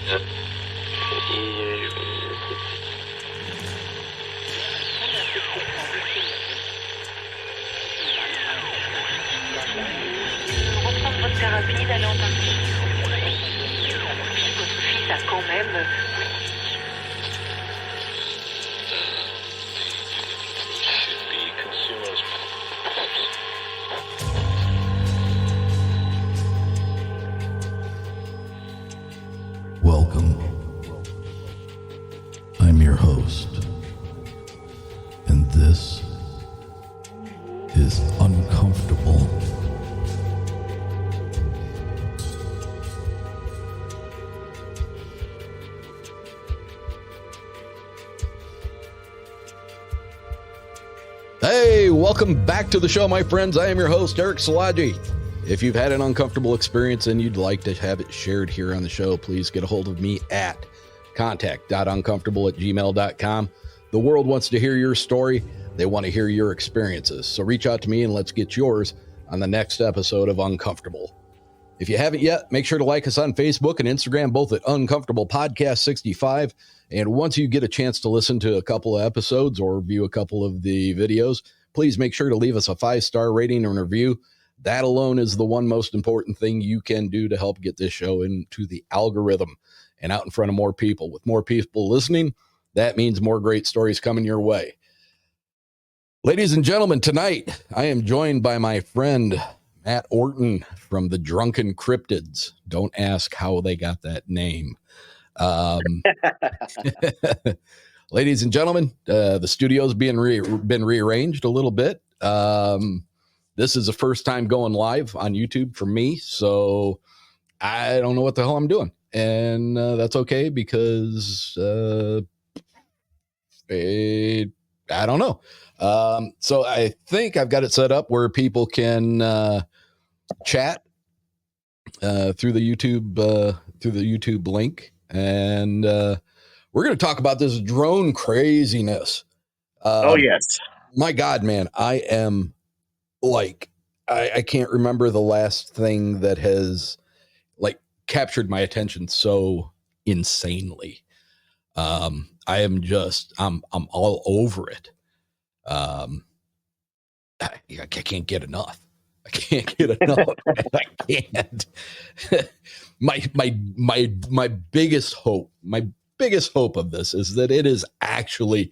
Reprendre votre thérapie, d'aller en partie. Votre fils a quand même... Welcome. I'm your host, and this is uNcomfortable. Hey, welcome back to the show, my friends. I am your host, Eric Szilagyi. If you've had an uncomfortable experience and you'd like to have it shared here on the show, please get a hold of me at contact.uncomfortable@gmail.com. The world wants to hear your story. They want to hear your experiences. So reach out to me and let's get yours on the next episode of Uncomfortable. If you haven't yet, make sure to like us on Facebook and Instagram, both at Uncomfortable Podcast 65. And once you get a chance to listen to a couple of episodes or view a couple of the videos, please make sure to leave us a 5-star rating and review. That alone is the one most important thing you can do to help get this show into the algorithm and out in front of more people. With more people listening, that means more great stories coming your way. Ladies and gentlemen, tonight I am joined by my friend Matt Orton from the Drunken Cryptids. Don't ask how they got that name. Ladies and gentlemen, the studio's been rearranged a little bit. This is the first time going live on YouTube for me, so I don't know what the hell I'm doing. And that's okay because I don't know. So I think I've got it set up where people can chat through the YouTube link. And we're going to talk about this drone craziness. Oh, yes. My God, man, I am like, I can't remember the last thing that has like captured my attention so insanely. I am just, I'm all over it. I can't get enough. I can't get enough. I can't. my biggest hope of this is that it is actually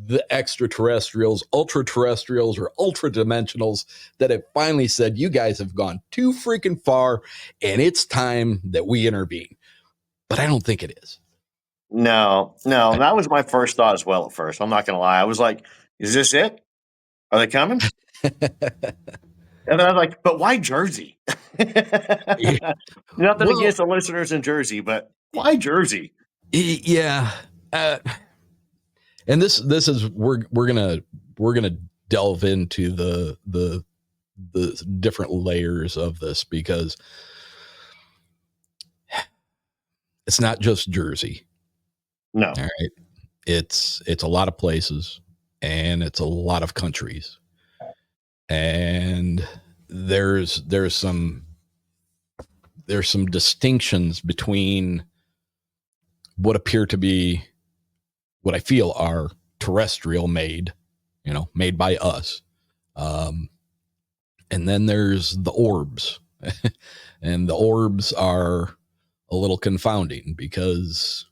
the extraterrestrials, ultra-terrestrials, or ultra-dimensionals that have finally said, you guys have gone too freaking far and it's time that we intervene. But I don't think it is. No, that was my first thought as well at first. I'm not going to lie. I was like, is this it? Are they coming? And then I was like, but why Jersey? Nothing against the listeners in Jersey, but why Jersey? Yeah. And this is we're gonna delve into the different layers of this because it's not just Jersey. No. All right. It's a lot of places and it's a lot of countries. And there's some distinctions between what appear to be what I feel are terrestrial made by us. And then there's the orbs and the orbs are a little confounding because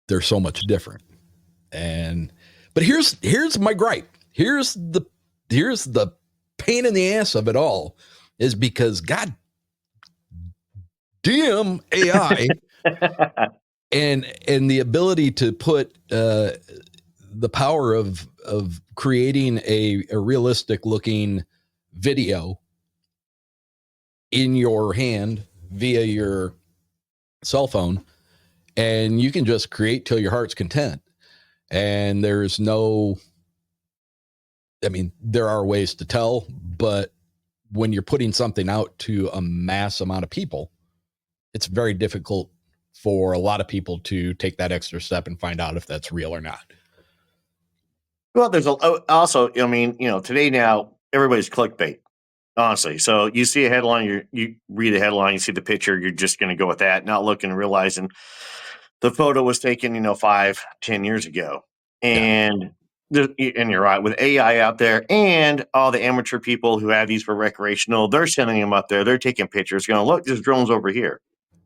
they're so much different. But here's my gripe. Here's the pain in the ass of it all is because God damn AI and the ability to put the power of creating a realistic looking video in your hand via your cell phone, and you can just create till your heart's content. And there are ways to tell, but when you're putting something out to a mass amount of people, it's very difficult for a lot of people to take that extra step and find out if that's real or not. Well, there's also, today now everybody's clickbait. Honestly. So you see a headline, you read the headline, you see the picture, you're just going to go with that, not looking and realizing the photo was taken, 5-10 years ago. Yeah. And and you're right, with AI out there and all the amateur people who have these for recreational, they're sending them up there. They're taking pictures, going, look, there's drones over here.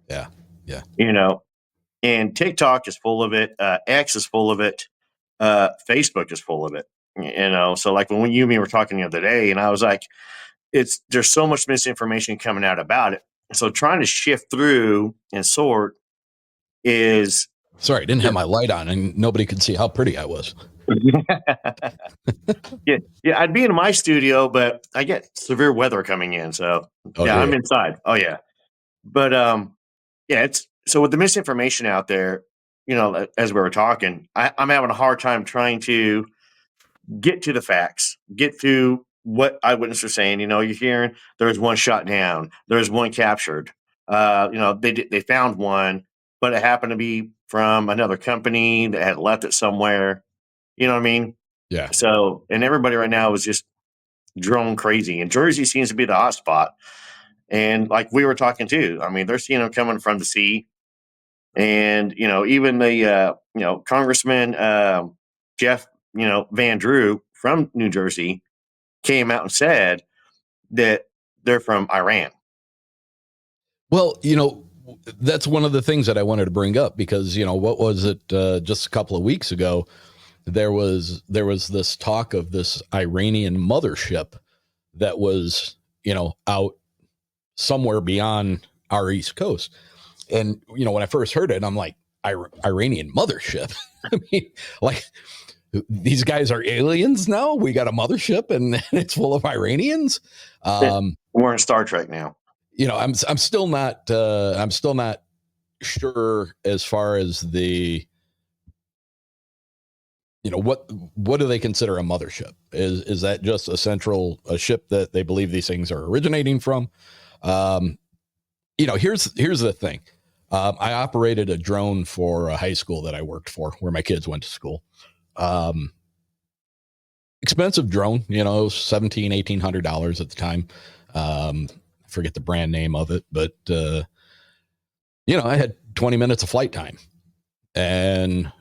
Yeah. Yeah. And TikTok is full of it. X is full of it. Facebook is full of it. So like when you and me were talking the other day, and I was like, there's so much misinformation coming out about it. So trying to shift through and sort is Sorry, I didn't have my light on and nobody could see how pretty I was. yeah. I'd be in my studio, but I get severe weather coming in. So I'm inside. Oh yeah. But it's so with the misinformation out there, as we were talking, I'm having a hard time trying to get to the facts, get to what eyewitnesses are saying. You're hearing there's one shot down, there's one captured. They found one, but it happened to be from another company that had left it somewhere. You know what I mean? Yeah. So, and everybody right now is just drone crazy, and Jersey seems to be the hot spot. And like we were talking too, I mean, they're seeing them coming from the sea, and even the Congressman Jeff Van Drew from New Jersey came out and said that they're from Iran. Well, that's one of the things that I wanted to bring up because, what was it just a couple of weeks ago? There was this talk of this Iranian mothership that was, out somewhere beyond our East Coast. And, when I first heard it, I'm like, Iranian mothership. I mean, like, these guys are aliens now. We got a mothership and it's full of Iranians. We're in Star Trek now. I'm still not sure as far as the, what do they consider a mothership? Is that just a ship that they believe these things are originating from? Here's the thing. I operated a drone for a high school that I worked for where my kids went to school. Expensive drone, it was $1,700-$1,800 at the time. Forget the brand name of it, but I had 20 minutes of flight time, and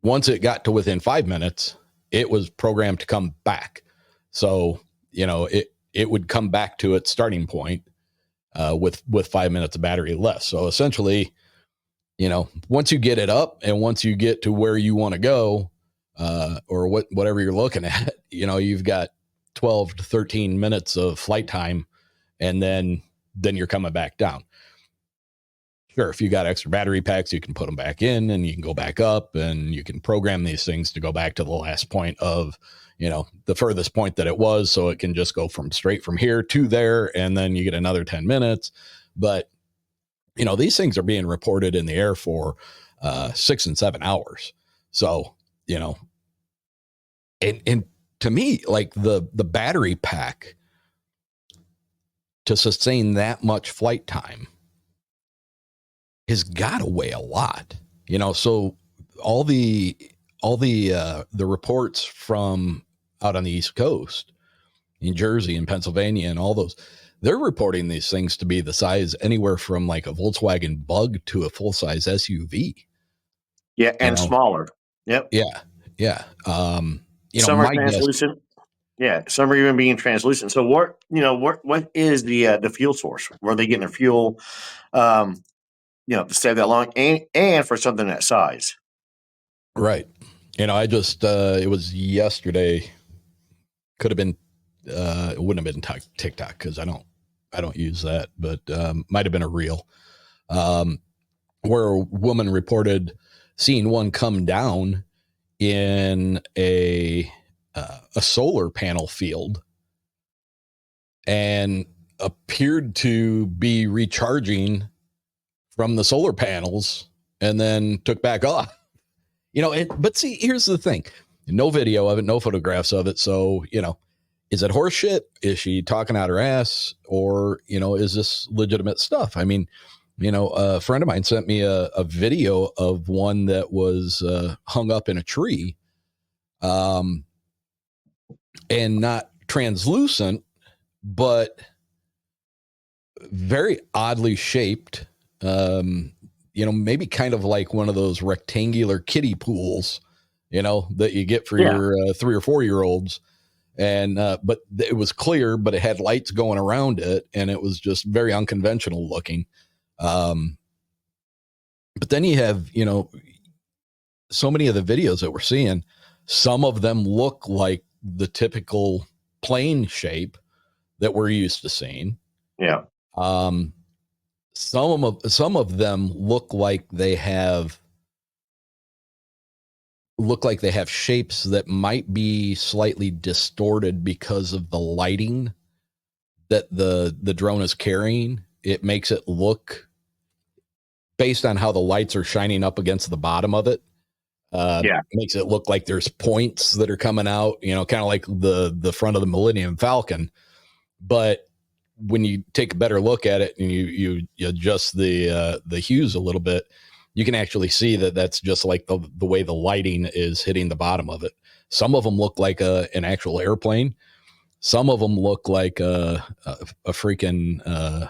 once it got to within 5 minutes, it was programmed to come back. So it would come back to its starting point with 5 minutes of battery left. So essentially, once you get it up and once you get to where you want to go, or whatever you're looking at, you've got 12 to 13 minutes of flight time, and then you're coming back down. Sure, if you got extra battery packs, you can put them back in and you can go back up, and you can program these things to go back to the last point of, the furthest point that it was. So it can just go straight from here to there, and then you get another 10 minutes. But, these things are being reported in the air for 6 and 7 hours. So, and to me, like the battery pack to sustain that much flight time has got to weigh a lot, so all the reports from out on the East Coast in Jersey and Pennsylvania and all those, they're reporting these things to be the size anywhere from like a Volkswagen Bug to a full size SUV. Yeah. And smaller. Yep. Yeah. Yeah. Some are translucent. Yeah. Some are even being translucent. So what is the fuel source? Where are they getting their fuel? To stay that long and for something that size. Right. I just, it was yesterday, could have been, it wouldn't have been TikTok because I don't use that, but might've been a reel, where a woman reported seeing one come down in a solar panel field and appeared to be recharging from the solar panels and then took back off, but see, here's the thing. No video of it, no photographs of it. So, is it horse shit? Is she talking out her ass, or, is this legitimate stuff? I mean, a friend of mine sent me a video of one that was hung up in a tree, and not translucent, but very oddly shaped. Maybe kind of like one of those rectangular kiddie pools, that you get for your 3 or 4 year olds. And, but it was clear, but it had lights going around it, and it was just very unconventional looking. But then you have, so many of the videos that we're seeing, some of them look like the typical plane shape that we're used to seeing. Yeah. Some of them look like they have shapes that might be slightly distorted because of the lighting that the drone is carrying. It makes it look, based on how the lights are shining up against the bottom of it, makes it look like there's points that are coming out, kind of like the front of the Millennium Falcon. But when you take a better look at it and you adjust the hues a little bit, you can actually see that that's just like the way the lighting is hitting the bottom of it. Some of them look like an actual airplane. Some of them look like a freaking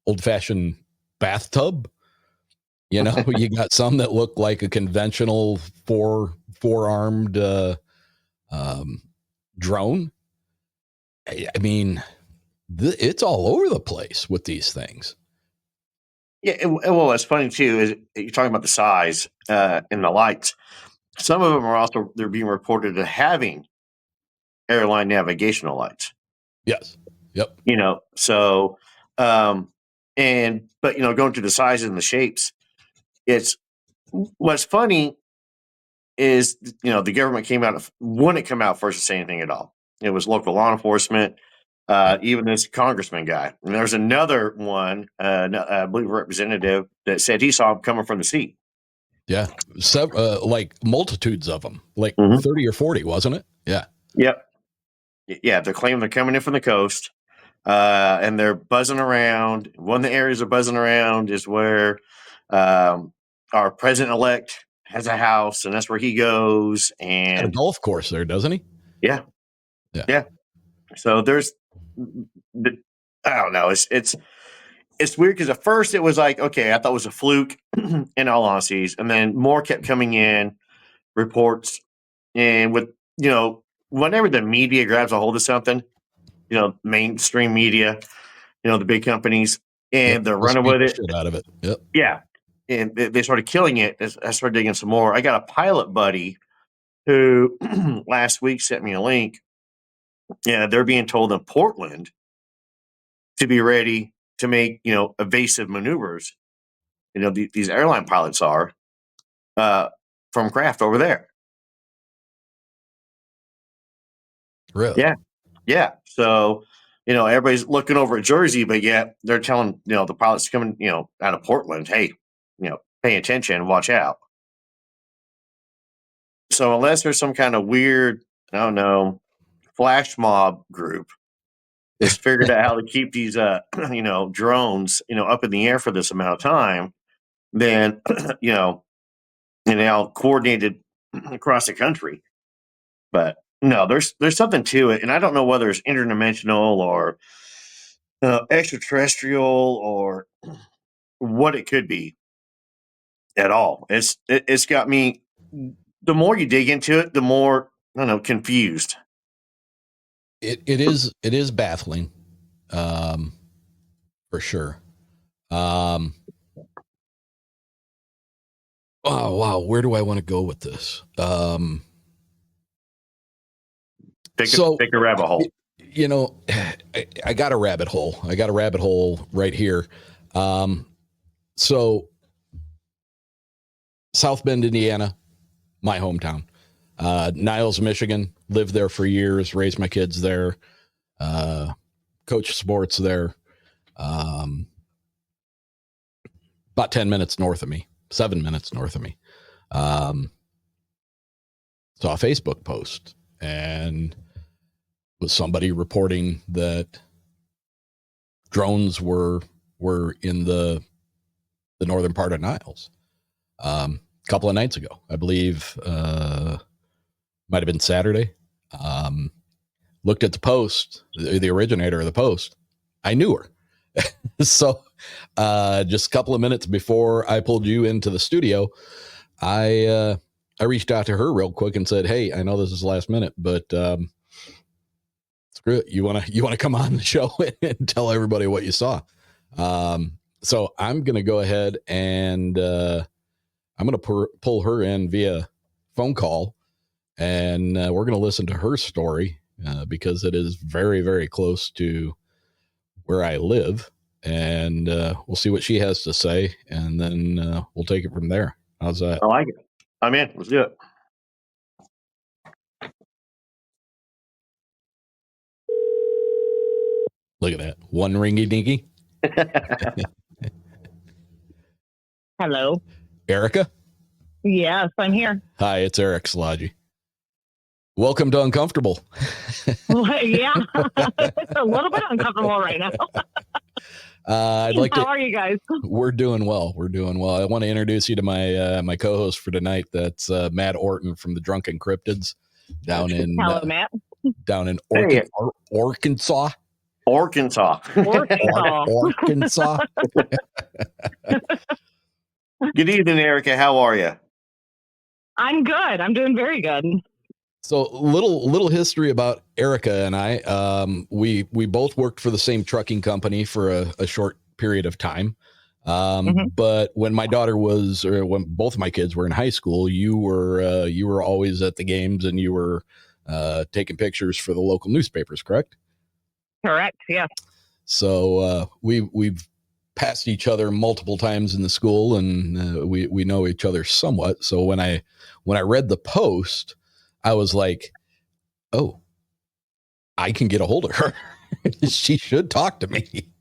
old fashioned bathtub. You got some that look like a conventional four-armed drone. I mean, it's all over the place with these things. Yeah, well, what's funny too is you're talking about the size and the lights. Some of them are also, they're being reported as having airline navigational lights. Yes. Yep. So, but going to the sizes and the shapes, it's what's funny is, the government wouldn't come out first to say anything at all. It was local law enforcement, even this congressman guy. And there's another one, I believe, representative that said he saw him coming from the sea. Yeah. Like multitudes of them, like 30 or 40, wasn't it? Yeah. Yep. Yeah. They're claiming they're coming in from the coast, and they're buzzing around. One of the areas they're buzzing around is where our president-elect has a house, and that's where he goes. And got a golf course there, doesn't he? Yeah. So there's, I don't know. It's weird because at first it was like, okay, I thought it was a fluke in all honesty. And then more kept coming in, reports. And with, whenever the media grabs a hold of something, mainstream media, the big companies, and they're running with it. Shit out of it. Yep. Yeah. And they started killing it. I started digging some more. I got a pilot buddy who last week sent me a link. Yeah, they're being told in Portland to be ready to make, evasive maneuvers. These airline pilots are from craft over there. Really? Yeah. So, everybody's looking over at Jersey, but yet they're telling, the pilots coming, out of Portland, hey, pay attention, watch out. So unless there's some kind of weird, I don't know, flash mob group that's figured out how to keep these, drones, up in the air for this amount of time, then, now coordinated across the country. But no, there's something to it, and I don't know whether it's interdimensional or extraterrestrial or what it could be at all. It's got me. The more you dig into it, the more, I don't know, confused. It is baffling, for sure. Oh wow, where do I want to go with this? Take a rabbit hole. I got a rabbit hole. I got a rabbit hole right here. So South Bend, Indiana, my hometown. Niles, Michigan, lived there for years, raised my kids there, coach sports there. About 10 minutes north of me, 7 minutes north of me. Saw a Facebook post, and was somebody reporting that drones were in the northern part of Niles a couple of nights ago. I believe might have been Saturday. looked at the post, the originator of the post. I knew her. So just a couple of minutes before I pulled you into the studio, I reached out to her real quick and said, "Hey, I know this is last minute, but screw it. You want to come on the show and tell everybody what you saw?" So I'm going to go ahead and I'm going to pull her in via phone call, and we're going to listen to her story because it is very, very close to where I live, and we'll see what she has to say, and then we'll take it from there. How's that? I like it. I'm in. Let's do it. Look at that. One ringy dinky. Hello. Erica? Yes, I'm here. Hi, it's Eric Slodgy. Welcome to Uncomfortable. Yeah, it's a little bit uncomfortable right now. How are you guys? We're doing well. I want to introduce you to my my co-host for tonight. That's Matt Orton from the Drunken Cryptids down in Hello, Matt. Down in Arkansas. Arkansas. Good evening, Erica. How are you? I'm good. I'm doing very good. So little history about Erica and I. We both worked for the same trucking company for a short period of time. But when my daughter when both of my kids were in high school, you were always at the games and you were taking pictures for the local newspapers, correct? Correct. Yes. So we've passed each other multiple times in the school, and we know each other somewhat. So when I read the post, I was like, oh, I can get a hold of her. She should talk to me.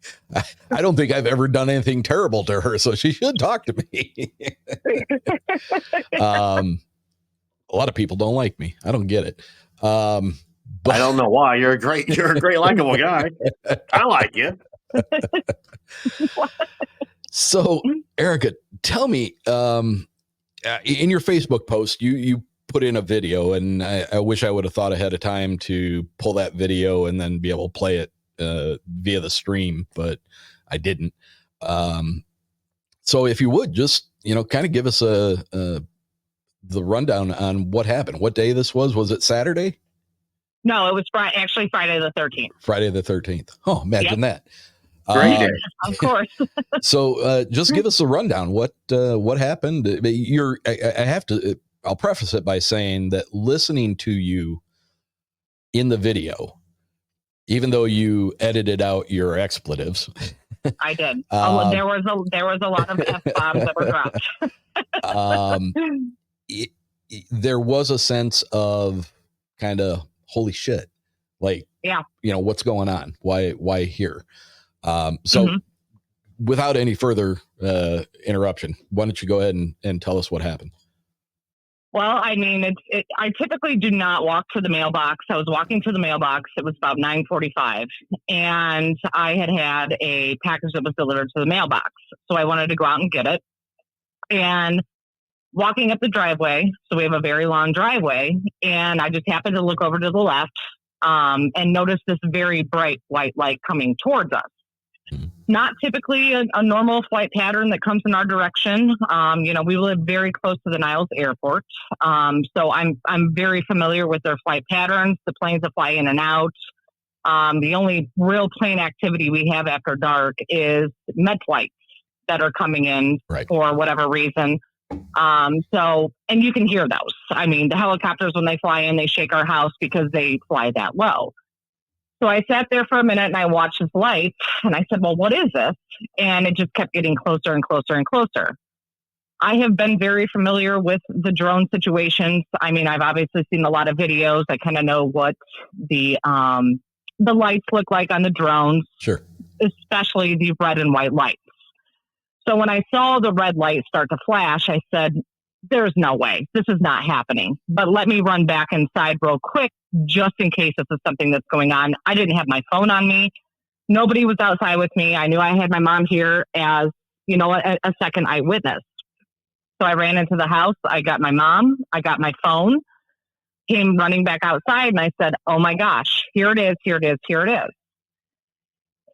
I don't think I've ever done anything terrible to her, so she should talk to me. A lot of people don't like me. I don't get it. But I don't know why. You're a great likable guy. I like you. So, Erica, tell me, in your Facebook post, you put in a video, and I wish I would have thought ahead of time to pull that video and then be able to play it via the stream, but I didn't. So if you would just, kind of give us the rundown on what happened, what day this was. Was it Saturday? No, it was actually Friday the 13th. Friday the 13th. Oh, imagine that. Great day. Of course. So just give us a rundown. What happened? I'll preface it by saying that listening to you in the video, even though you edited out your expletives, I did. There was a lot of F-bombs that were dropped. There was a sense of kind of holy shit, like, what's going on? Why here? Without any further interruption, why don't you go ahead and tell us what happened? Well, I mean, I typically do not walk to the mailbox. I was walking to the mailbox. It was about 9:45, and I had a package that was delivered to the mailbox. So I wanted to go out and get it. And walking up the driveway, so we have a very long driveway, and I just happened to look over to the left and notice this very bright white light coming towards us. Not typically a normal flight pattern that comes in our direction. We live very close to the Niles Airport. So I'm very familiar with their flight patterns, the planes that fly in and out. The only real plane activity we have after dark is med flights that are coming in for whatever reason. And you can hear those. I mean, the helicopters, when they fly in, they shake our house because they fly that low. So I sat there for a minute and I watched this light and I said, well, what is this? And it just kept getting closer and closer and closer. I have been very familiar with the drone situations. I mean, I've obviously seen a lot of videos. I kind of know what the lights look like on the drones, sure, especially the red and white lights. So when I saw the red light start to flash, I said, there's no way. This is not happening. But let me run back inside real quick, just in case this is something that's going on. I didn't have my phone on me. Nobody was outside with me. I knew I had my mom here as, a second eyewitness. So I ran into the house. I got my mom. I got my phone. came running back outside, and I said, oh my gosh, here it is, here it is, here it is.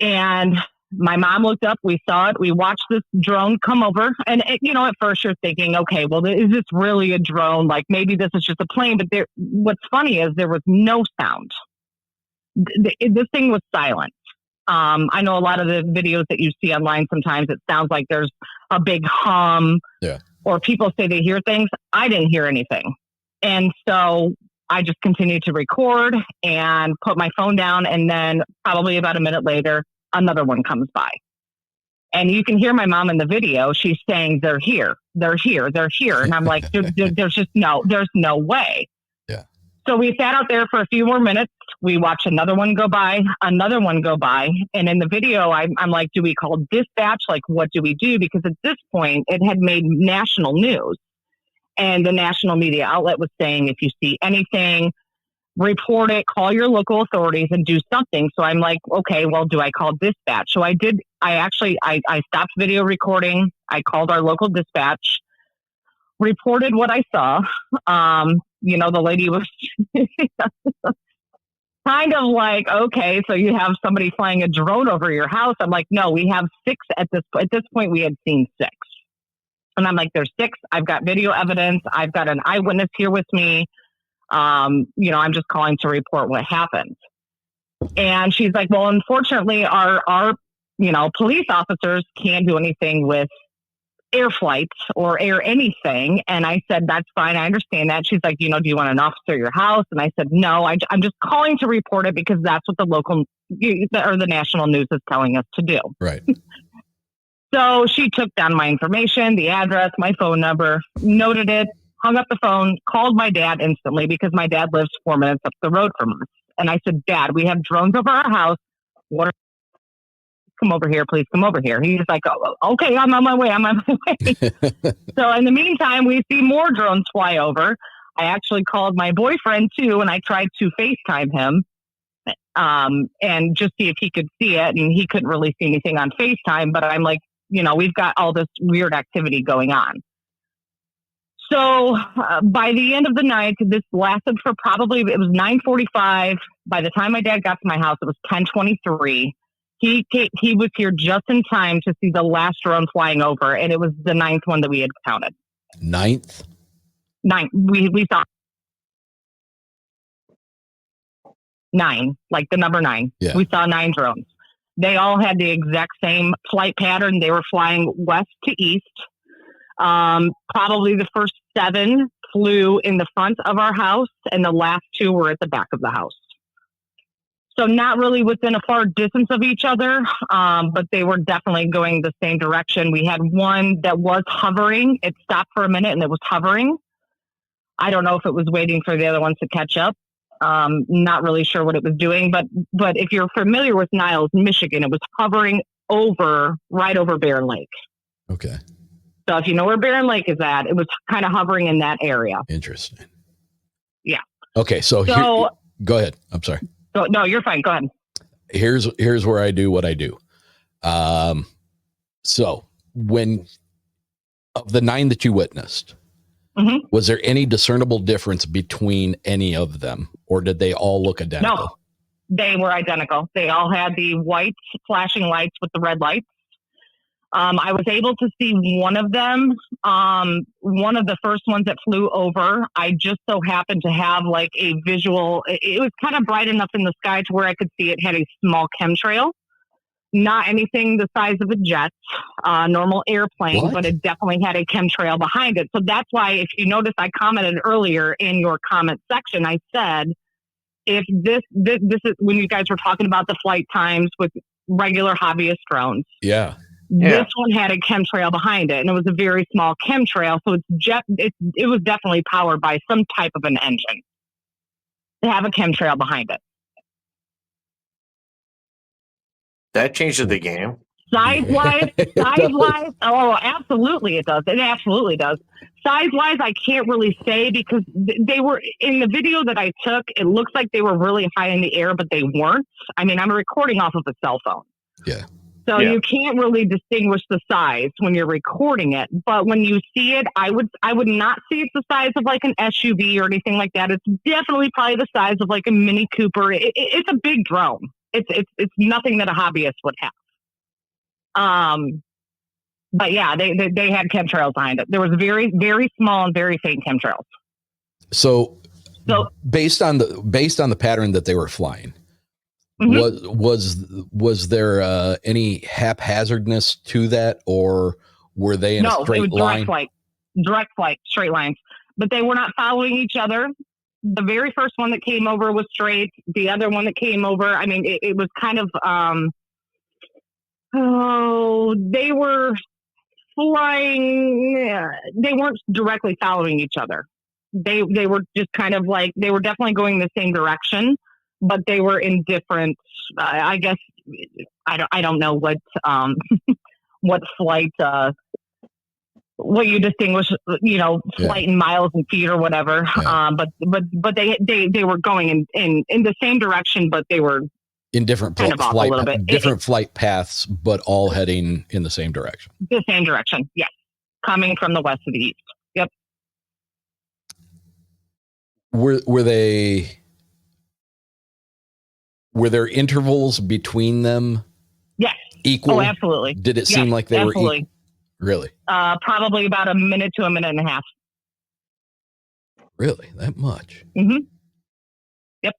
And my mom looked up, we saw it, we watched this drone come over. And, at first you're thinking, okay, well, is this really a drone? Like maybe this is just a plane. But what's funny is there was no sound. This thing was silent. I know a lot of the videos that you see online, sometimes it sounds like there's a big hum, or people say they hear things. I didn't hear anything. And so I just continued to record and put my phone down. And then probably about a minute later, another one comes by. And you can hear my mom in the video. She's saying, they're here, they're here, they're here. And I'm like, there's no way. Yeah. So we sat out there for a few more minutes. We watched another one go by, another one go by. And in the video, I'm like, do we call dispatch? Like, what do we do? Because at this point, it had made national news. And the national media outlet was saying, if you see anything, report it, call your local authorities and do something. So I'm like, okay, well, do I call dispatch? So I did. I stopped video recording. I called our local dispatch, reported what I saw. The lady was kind of like, okay, so you have somebody flying a drone over your house. I'm like, no, we have 6 at this point. We had seen 6. And I'm like, there's 6. I've got video evidence. I've got an eyewitness here with me. I'm just calling to report what happened. And she's like, well, unfortunately, our police officers can't do anything with air flights or air anything. And I said, that's fine. I understand that. She's like, do you want an officer at your house? And I said, no, I'm just calling to report it because that's what the local or the national news is telling us to do. Right. So she took down my information, the address, my phone number, noted it, hung up the phone, called my dad instantly because my dad lives 4 minutes up the road from us. And I said, Dad, we have drones over our house. Come over here, please come over here. He's like, oh, okay, I'm on my way. So in the meantime, we see more drones fly over. I actually called my boyfriend too, and I tried to FaceTime him and just see if he could see it. And he couldn't really see anything on FaceTime, but I'm like, we've got all this weird activity going on. So by the end of the night, this lasted for it was 9:45. By the time my dad got to my house, it was 10:23. He was here just in time to see the last drone flying over, and it was the 9th one that we had counted. 9th? 9. We saw 9, like the number 9. Yeah. We saw 9 drones. They all had the exact same flight pattern. They were flying west to east. Probably the first 7 flew in the front of our house, and the last 2 were at the back of the house. So not really within a far distance of each other, but they were definitely going the same direction. We had one that was hovering. It stopped for a minute and it was hovering. I don't know if it was waiting for the other ones to catch up. Not really sure what it was doing, but if you're familiar with Niles, Michigan, it was hovering right over Barron Lake. Okay. So if you know where Barron Lake is at, it was kind of hovering in that area. Interesting. Yeah. Okay. So here, go ahead. I'm sorry. No, you're fine. Go ahead. Here's where I do what I do. So when of the 9 that you witnessed, was there any discernible difference between any of them, or did they all look identical? No, they were identical. They all had the white flashing lights with the red lights. I was able to see one of them. One of the first ones that flew over, I just so happened to have like a visual. It was kind of bright enough in the sky to where I could see it had a small chemtrail. Not anything the size of a jet, normal airplane, but it definitely had a chemtrail behind it. So that's why, if you notice, I commented earlier in your comment section, I said, if this is when you guys were talking about the flight times with regular hobbyist drones. Yeah. This one had a chemtrail behind it, and it was a very small chemtrail. So it was definitely powered by some type of an engine to have a chemtrail behind it. That changes the game. Size-wise, oh, absolutely it does. It absolutely does. Size-wise, I can't really say because they were, in the video that I took, it looks like they were really high in the air, but they weren't. I mean, I'm recording off of a cell phone. Yeah. So you can't really distinguish the size when you're recording it. But when you see it, I would not see it's the size of like an SUV or anything like that. It's definitely probably the size of like a Mini Cooper. It's a big drone. It's nothing that a hobbyist would have. But yeah, they had chemtrails behind it. There was very, very small and very faint chemtrails. So based on the pattern that they were flying, was there any haphazardness to that, or were they in a straight line? Direct flight, straight lines. But they were not following each other. The very first one that came over was straight. The other one that came over, I mean, it was kind of, they were flying. They weren't directly following each other. They were just kind of like, they were definitely going the same direction, but they were in different, I guess, I don't know what, what flight, what you distinguish, flight in miles and feet or whatever. Yeah. But they were going in the same direction, but they were in different flight paths, but all heading in the same direction. The same direction. Yes. Coming from the west to the east. Yep. Were there intervals between them? Yes. Equal? Oh, absolutely. Did it seem like they were equal? Really? Probably about a minute to a minute and a half. Really? That much? Mm-hmm. Yep.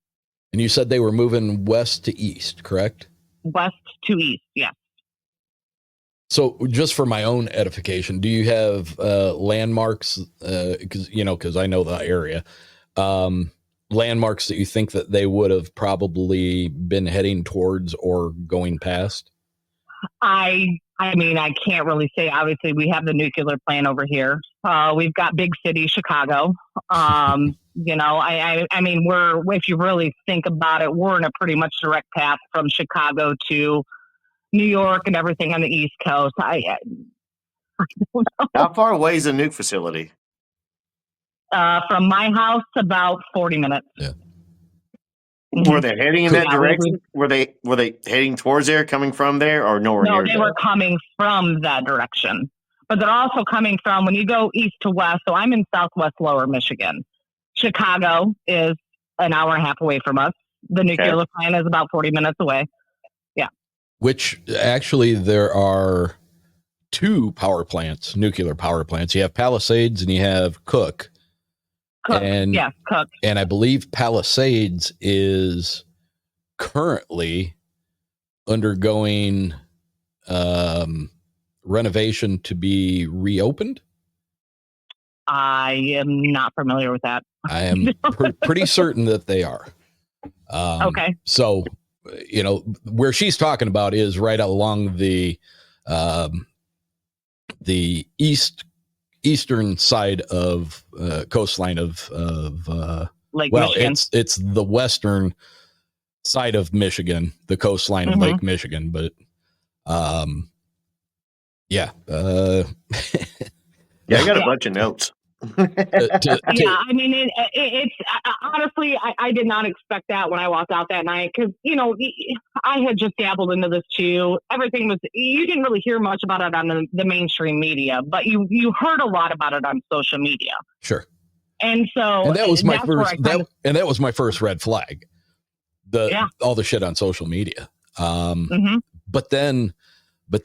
And you said they were moving west to east, correct? West to east, yes. So just for my own edification, do you have landmarks? Because I know the area. Landmarks that you think that they would have probably been heading towards or going past? I mean, I can't really say. Obviously, we have the nuclear plant over here. We've got big city, Chicago. I mean, if you really think about it, we're in a pretty much direct path from Chicago to New York and everything on the East Coast. I don't know. How far away is the nuke facility? From my house, about 40 minutes. Yeah. Were they heading in that direction? Were they heading towards there, coming from there, or nowhere near? No, they were coming from that direction. But they're also coming from, when you go east to west, so I'm in southwest lower Michigan. Chicago is an hour and a half away from us. The nuclear plant is about 40 minutes away. Yeah. Which actually there are two nuclear power plants. You have Palisades and you have Cook. Cook. And I believe Palisades is currently undergoing renovation to be reopened. I am not familiar with that. I am pretty certain that they are. Okay. So, where she's talking about is right along the eastern side of coastline of Lake Michigan. It's the western side of Michigan, the coastline of Lake Michigan, but I got a bunch of notes. I mean, it's honestly, I did not expect that when I walked out that night, because I had just dabbled into this too. Everything was, you didn't really hear much about it on the mainstream media, but you heard a lot about it on social media. Sure. And so, and that was my first, that was my first red flag. All the shit on social media. But then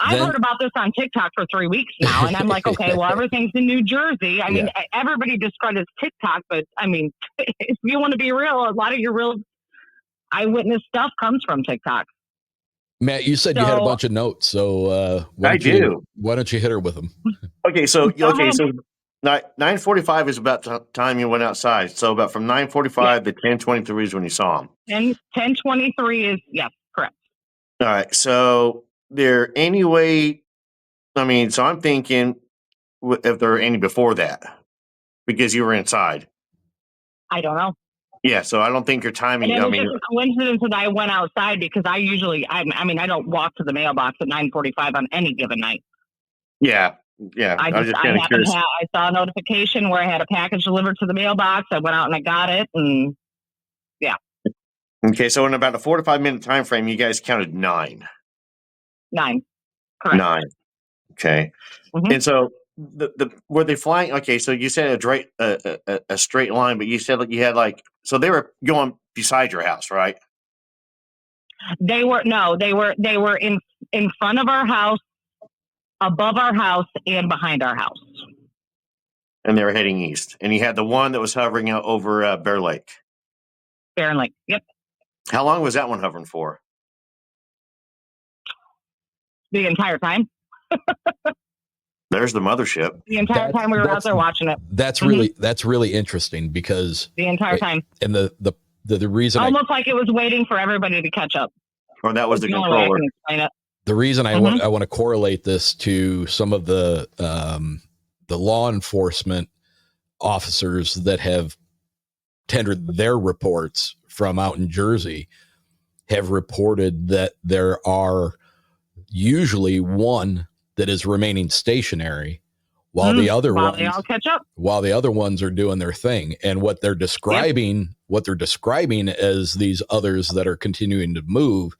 I've heard about this on TikTok for 3 weeks now, and I'm like, okay, well, everything's in New Jersey. I mean, everybody discredits TikTok, but I mean, if you want to be real, a lot of your real eyewitness stuff comes from TikTok. Matt, you said you had a bunch of notes, so why don't you hit her with them? Okay, so 9:45 is about the time you went outside. So about from 9:45 to 10:23 is when you saw him. And 10:23 is correct. All right, so. There any way? I mean, so I'm thinking if there are any before that, because you were inside. I don't know. Yeah, so I don't think your timing. And it was just a coincidence that I went outside, because I usually, I don't walk to the mailbox at 9:45 on any given night. Yeah. I was just kind of curious. I saw a notification where I had a package delivered to the mailbox. I went out and I got it, and Okay, so in about a 4 to 5 minute time frame, you guys counted 9. 9. Correct. 9. Okay. Mm-hmm. And so were they flying? Okay, so you said a straight line, but you said like you had like so they were going beside your house, right? They were in front of our house, above our house, and behind our house. And they were heading east. And you had the one that was hovering out over Bear Lake. Bear Lake. Yep. How long was that one hovering for? The entire time. There's the mothership. The entire time we were out there watching it. That's really interesting because the entire time. And the reason almost like it was waiting for everybody to catch up. Or that was the controller. The reason I want to correlate this to some of the law enforcement officers that have tendered their reports from out in Jersey have reported that there are usually one that is remaining stationary while the other ones they all catch up. While the other ones are doing their thing. And what they're describing as these others that are continuing to move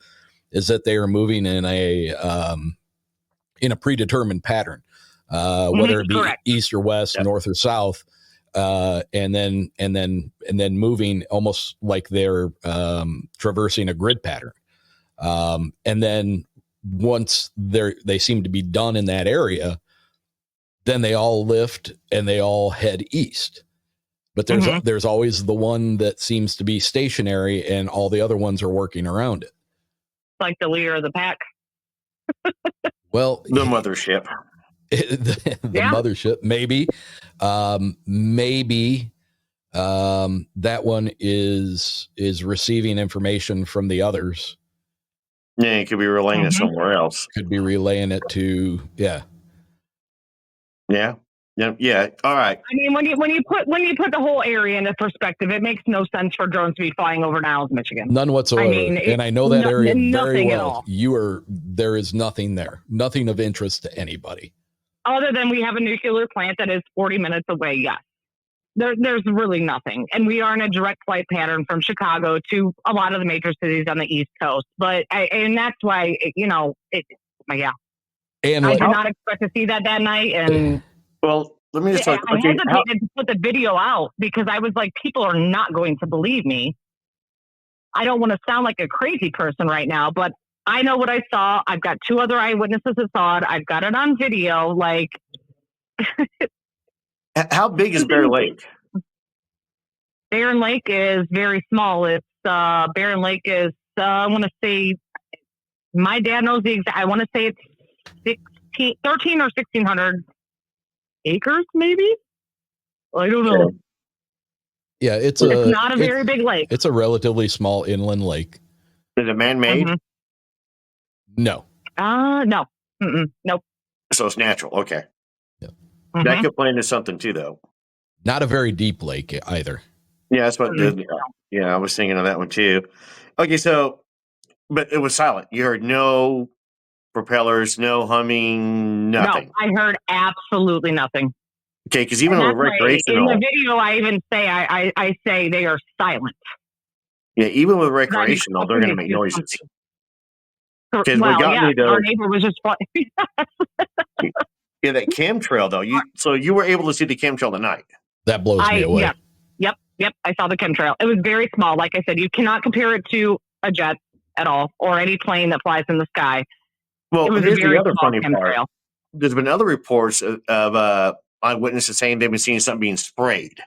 is that they are moving in a predetermined pattern, whether it be east or west, north or south, and then moving almost like they're traversing a grid pattern. And then once they seem to be done in that area, then they all lift and they all head east. But there's always the one that seems to be stationary and all the other ones are working around it. Like the leader of the pack. Well, the mothership. the mothership, maybe. That one is receiving information from the others. Yeah, it could be relaying it somewhere else. Could be relaying it to Yeah. All right. I mean, when you put the whole area into perspective, it makes no sense for drones to be flying over Niles, Michigan. None whatsoever. I mean, and I know that area very well. At all. There is nothing there, nothing of interest to anybody. Other than we have a nuclear plant that is 40 minutes away. Yes. There's really nothing. And we are in a direct flight pattern from Chicago to a lot of the major cities on the East Coast. And that's why, And I did not expect to see that night. And well, let me just talk. I hesitated to put the video out because I was like, people are not going to believe me. I don't want to sound like a crazy person right now, but I know what I saw. I've got 2 other eyewitnesses that saw it. I've got it on video. Like, how big is Bear Lake? Barren Lake is very small. It's Barren Lake is I want to say, my dad knows the exact. I want to say it's 13 or 1,600 acres, maybe. I don't know. Yeah, it's not a very big lake. It's a relatively small inland lake. Is it man-made? No. No. Nope. So it's natural. Okay. Yep. That could play into something too, though. Not a very deep lake either. Yeah, that's what. Yeah, I was thinking of that one too. Okay, so, but it was silent. You heard no propellers, no humming, nothing. No, I heard absolutely nothing. Okay, because even with recreational, in the video, I even say I say they are silent. Yeah, even with recreational, they're going to make noises. Because our neighbor was just yeah, that chemtrail though. You were able to see the chemtrail tonight. That blows me away. Yep. I saw the chemtrail. It was very small. Like I said, you cannot compare it to a jet at all or any plane that flies in the sky. Well, here's the other funny part. There's been other reports of eyewitnesses saying they've been seeing something being sprayed.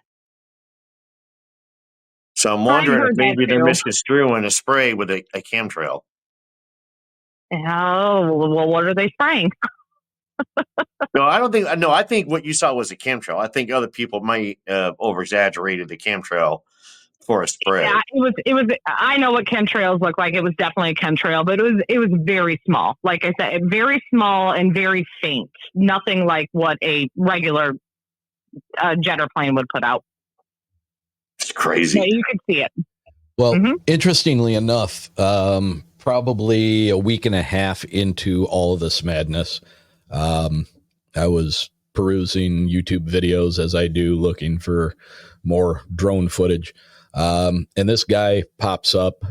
So I'm wondering if maybe they're misconstruing a spray with a chemtrail. Oh, well, what are they spraying? No, I don't think. No, I think what you saw was a chemtrail. I think other people might over exaggerated the chemtrail for a spray. Yeah, it was. I know what chemtrails look like. It was definitely a chemtrail, but it was very small. Like I said, very small and very faint. Nothing like what a regular jet or plane would put out. It's crazy. Yeah, you could see it. Well, interestingly enough, probably a week and a half into all of this madness, I was perusing YouTube videos as I do, looking for more drone footage. And this guy pops up.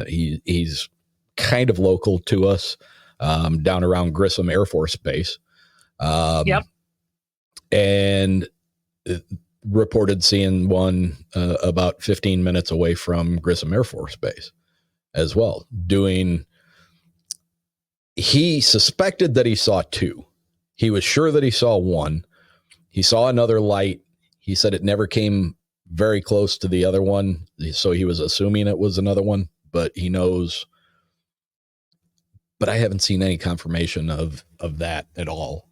He's kind of local to us. down around Grissom Air Force Base. Yep. And reported seeing one about 15 minutes away from Grissom Air Force Base as well. He suspected that he saw two. He was sure that he saw one. He saw another light. He said it never came very close to the other one, so he was assuming it was another one, but he knows. But I haven't seen any confirmation of that at all.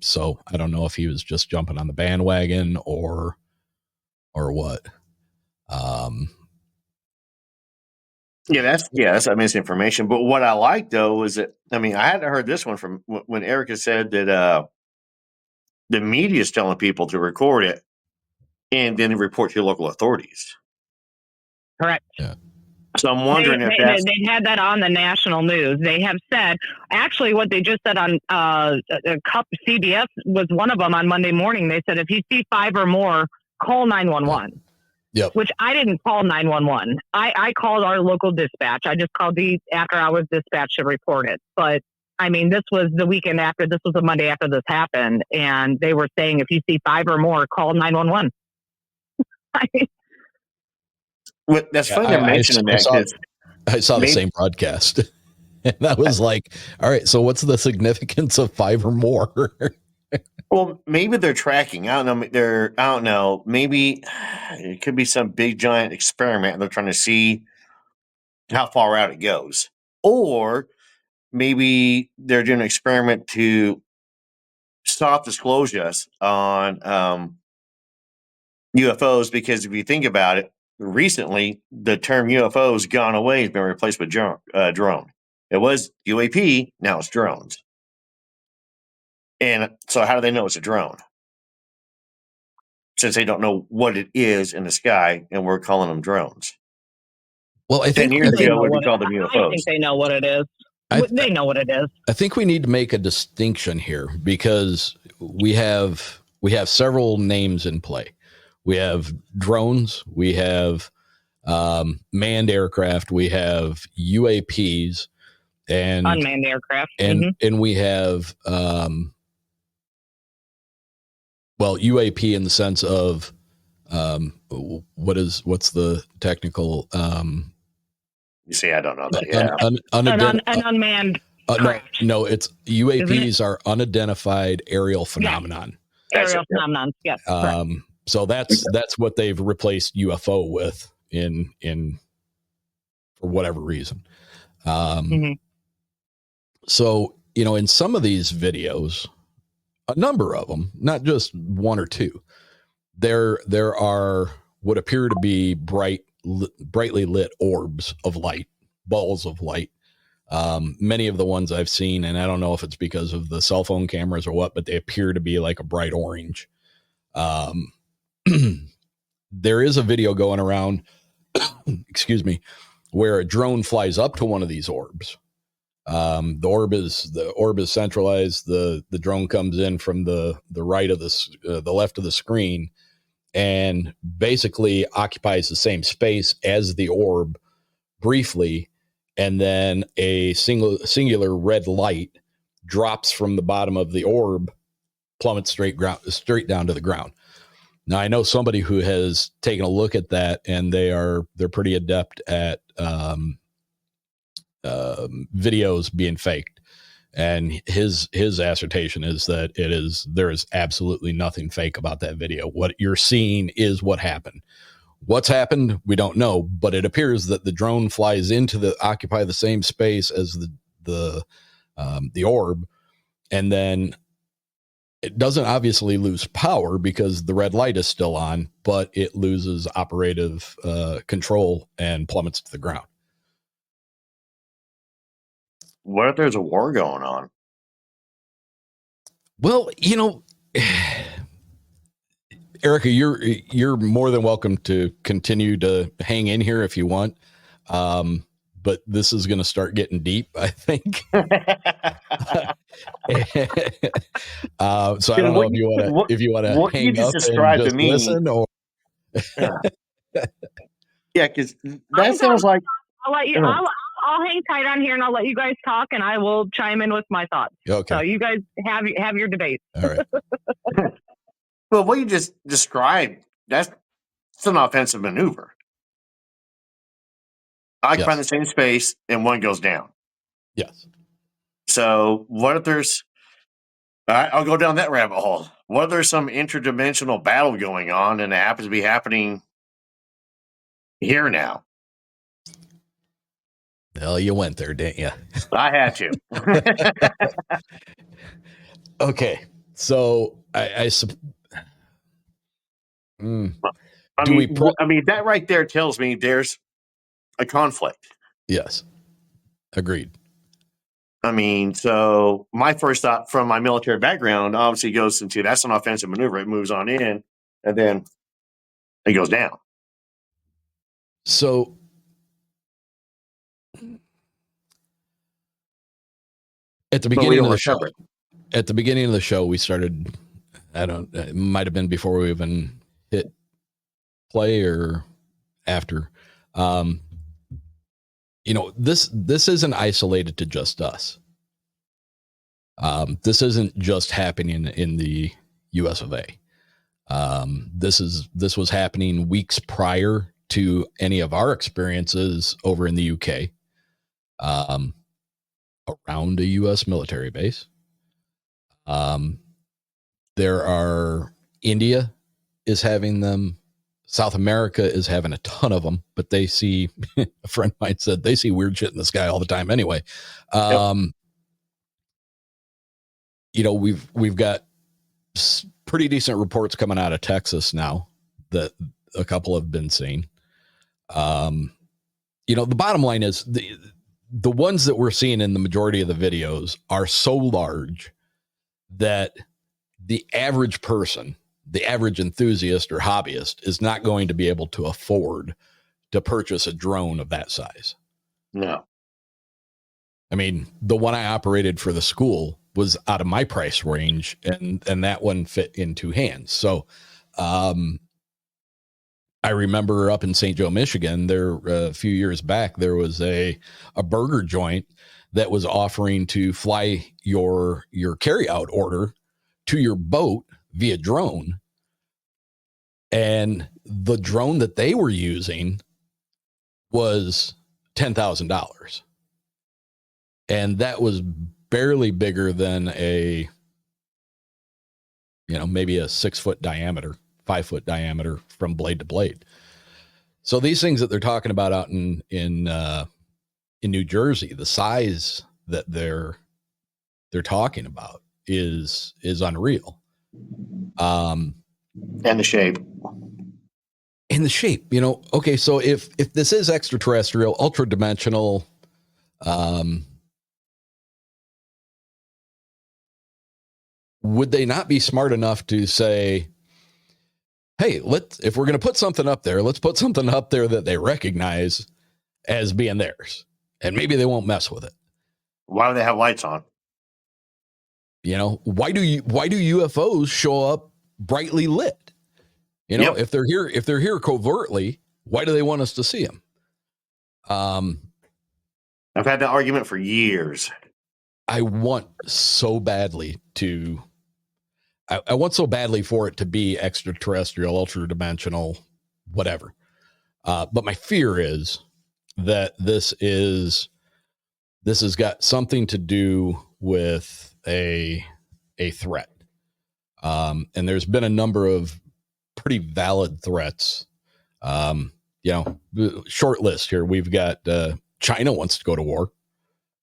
So I don't know if he was just jumping on the bandwagon or what. That's misinformation. But what I like though is that I hadn't heard this one from when Erica said that the media is telling people to record it and then report to your local authorities. Correct. Yeah. So I'm wondering if they had that on the national news. They have said, actually, what they just said on CBS was one of them on Monday morning. They said, if you see 5 or more, call 911. Yep. Which I didn't call 911. I called our local dispatch. I just called the after hours dispatch to report it. But this was the weekend after. This was the Monday after this happened, and they were saying, if you see 5 or more, call 911. That's funny to mention that. I saw the same broadcast. And I was like, all right, so what's the significance of 5 or more? Well, maybe they're tracking. I don't know. Maybe it could be some big giant experiment and they're trying to see how far out it goes. Or maybe they're doing an experiment to soft disclosures on UFOs, because if you think about it, recently the term UFO has gone away, has been replaced with drone. It was UAP, now it's drones. And so how do they know it's a drone? Since they don't know what it is in the sky, and we're calling them drones. Well, I think 10 years ago, we called them UFOs. I think they know what it is. They know what it is. I think we need to make a distinction here, because we have several names in play. We have drones, we have manned aircraft, we have UAPs, and unmanned aircraft, and we have UAP in the sense of what's the technical you see, I don't know that. An unmanned craft. No, it's UAPs are unidentified aerial phenomenon. Yes. Aerial phenomenon. Yes. So that's what they've replaced UFO with in for whatever reason. So, in some of these videos, a number of them, not just one or two, there are what appear to be brightly lit orbs of light, balls of light. Many of the ones I've seen, and I don't know if it's because of the cell phone cameras or what, but they appear to be like a bright orange. There is a video going around, excuse me, where a drone flies up to one of these orbs. The orb is centralized. The drone comes in from the right of the left of the screen, and basically occupies the same space as the orb briefly, and then a singular red light drops from the bottom of the orb, plummets straight down to the ground. Now, I know somebody who has taken a look at that, and they're pretty adept at videos being faked. And his assertion is that there is absolutely nothing fake about that video. What you're seeing is what happened. What's happened, we don't know, but it appears that the drone flies occupy the same space as the orb, and then it doesn't obviously lose power because the red light is still on, but it loses operative control and plummets to the ground. What if there's a war going on? Well, Erica, you're more than welcome to continue to hang in here if you want. But this is going to start getting deep, I think. So I don't know if you want to hang you just up and just listen, or yeah, because that sounds like I'll let you. I'll hang tight on here and I'll let you guys talk and I will chime in with my thoughts. Okay. So you guys have your debate. All right. Well, what you just described, that's an offensive maneuver. I Yes. find the same space and one goes down. Yes. So what if there's, I'll go down that rabbit hole. What if there's some interdimensional battle going on and it happens to be happening here now? Well, you went there, didn't you? I had to. Okay. So I mean, that right there tells me there's a conflict. Yes. Agreed. I mean, so my first thought from my military background obviously goes into that's an offensive maneuver. It moves on in and then it goes down. So at the beginning of the show, we started, it might have been before we even hit play or after. This isn't isolated to just us. This isn't just happening in the US of A. This was happening weeks prior to any of our experiences over in the UK, around a US military base. India is having them. South America is having a ton of them, but they see, a friend of mine said they see weird shit in the sky all the time anyway. We've got pretty decent reports coming out of Texas now that a couple have been seen. The bottom line is the ones that we're seeing in the majority of the videos are so large that the average person, the average enthusiast or hobbyist, is not going to be able to afford to purchase a drone of that size. No. I mean, the one I operated for the school was out of my price range, and that one fit in two hands. So, I remember up in St. Joe, Michigan, there a few years back, there was a burger joint that was offering to fly your carryout order to your boat via drone. And the drone that they were using was $10,000. And that was barely bigger than maybe a 6-foot diameter, 5-foot diameter from blade to blade. So these things that they're talking about out in New Jersey, the size that they're talking about is unreal. And the shape. Okay. So if this is extraterrestrial, ultra dimensional, would they not be smart enough to say, hey, if we're going to put something up there, let's put something up there that they recognize as being theirs, and maybe they won't mess with it. Why do they have lights on? Why do UFOs show up brightly lit? If they're here covertly, why do they want us to see them? I've had that argument for years. I want so badly for it to be extraterrestrial, ultra dimensional, whatever. But my fear is that this has got something to do with a threat. And there's been a number of pretty valid threats. Short list here. We've got China wants to go to war.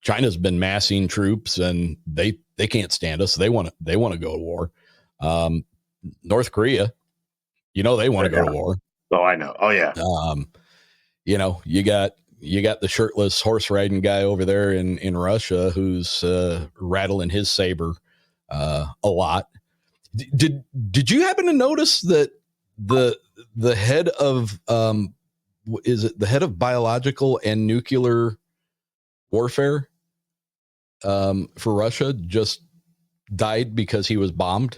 China's been massing troops and they can't stand us. They want to go to war. North Korea, they want to go to war. Oh, I know. Oh yeah. You got the shirtless horse riding guy over there in Russia who's rattling his saber a lot. Did you happen to notice that the head of is it the head of biological and nuclear warfare for Russia just died because he was bombed?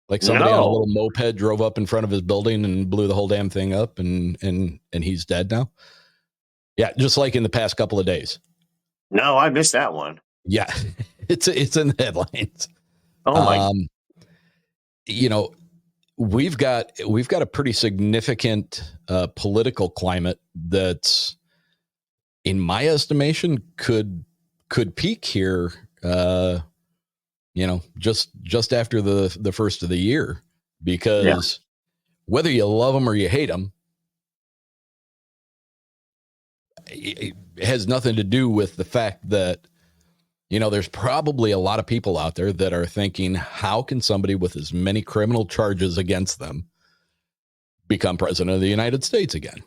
Like somebody on a little moped drove up in front of his building and blew the whole damn thing up, and he's dead now. Yeah, just like in the past couple of days. No, I missed that one. Yeah, it's in the headlines. Oh my! We've got a pretty significant political climate that's, in my estimation, could peak here. Just after the first of the year, because whether you love them or you hate them, it has nothing to do with the fact that, there's probably a lot of people out there that are thinking, how can somebody with as many criminal charges against them become president of the United States again?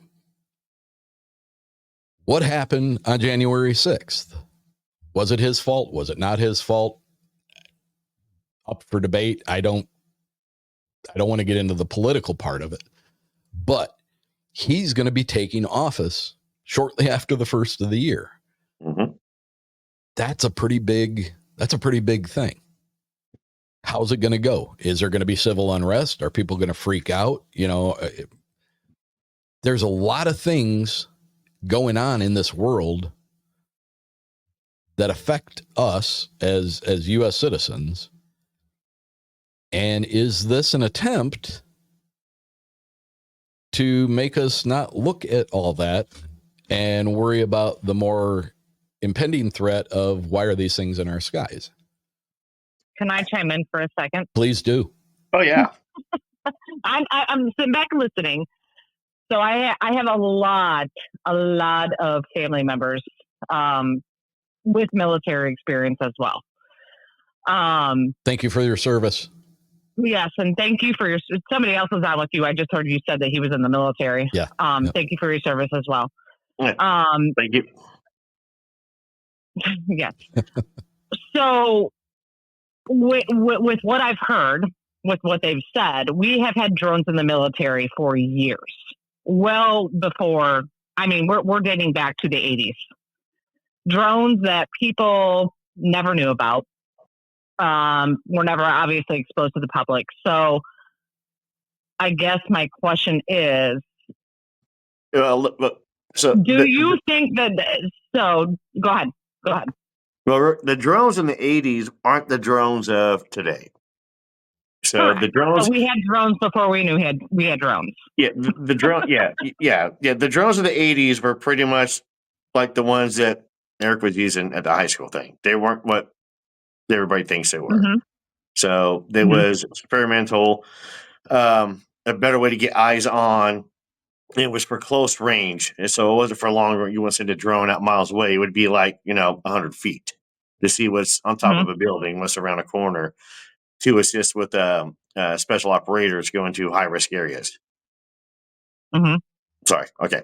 What happened on January 6th? Was it his fault? Was it not his fault? Up for debate. I don't want to get into the political part of it, but he's going to be taking office shortly after the first of the year. Mm-hmm. That's a pretty big thing. How's it going to go? Is there going to be civil unrest? Are people going to freak out? There's a lot of things going on in this world that affect us as U.S. citizens. And is this an attempt to make us not look at all that and worry about the more impending threat of why are these things in our skies? Can I chime in for a second? Please do. Oh yeah. I'm sitting back listening. So I have a lot of family members with military experience as well. Thank you for your service. Yes, and thank you for somebody else was on with you. I just heard you said that he was in the military. Yeah. Thank you for your service as well. Thank you. Yes. So with what I've heard, with what they've said, we have had drones in the military for years. Well before, we're dating back to the 80s. Drones that people never knew about, were never obviously exposed to the public. So I guess my question is, so do you think that, so go ahead. Well, the drones in the 80s aren't the drones of today. So Correct. the drones, so we had drones before we knew we had drones. yeah, the drone, yeah. The drones of the 80s were pretty much like the ones that Eric was using at the high school thing. They weren't what everybody thinks they were. Mm-hmm. So there was experimental, a better way to get eyes on. It was for close range. And so it wasn't for long. You want to send a drone out miles away. It would be like, 100 feet to see what's on top of a building, what's around a corner, to assist with special operators going to high risk areas. Mm-hmm. Sorry. Okay.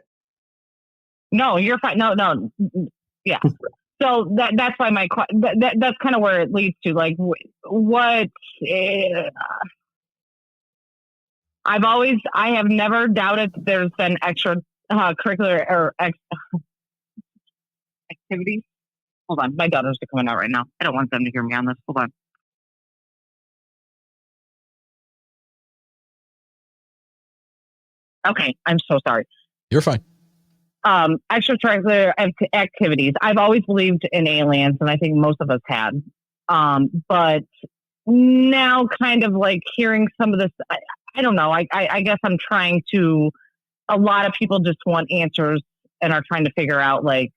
No, you're fine. No. Yeah. So that's why that's kind of where it leads to, like, what I have never doubted that there's been extra curricular or activities. Hold on, my daughters are coming out right now. I don't want them to hear me on this. Hold on. Okay, I'm so sorry. You're fine. Extracurricular activities. I've always believed in aliens, and I think most of us had. But now, kind of like hearing some of this, I don't know. I guess I'm trying to. A lot of people just want answers and are trying to figure out, like,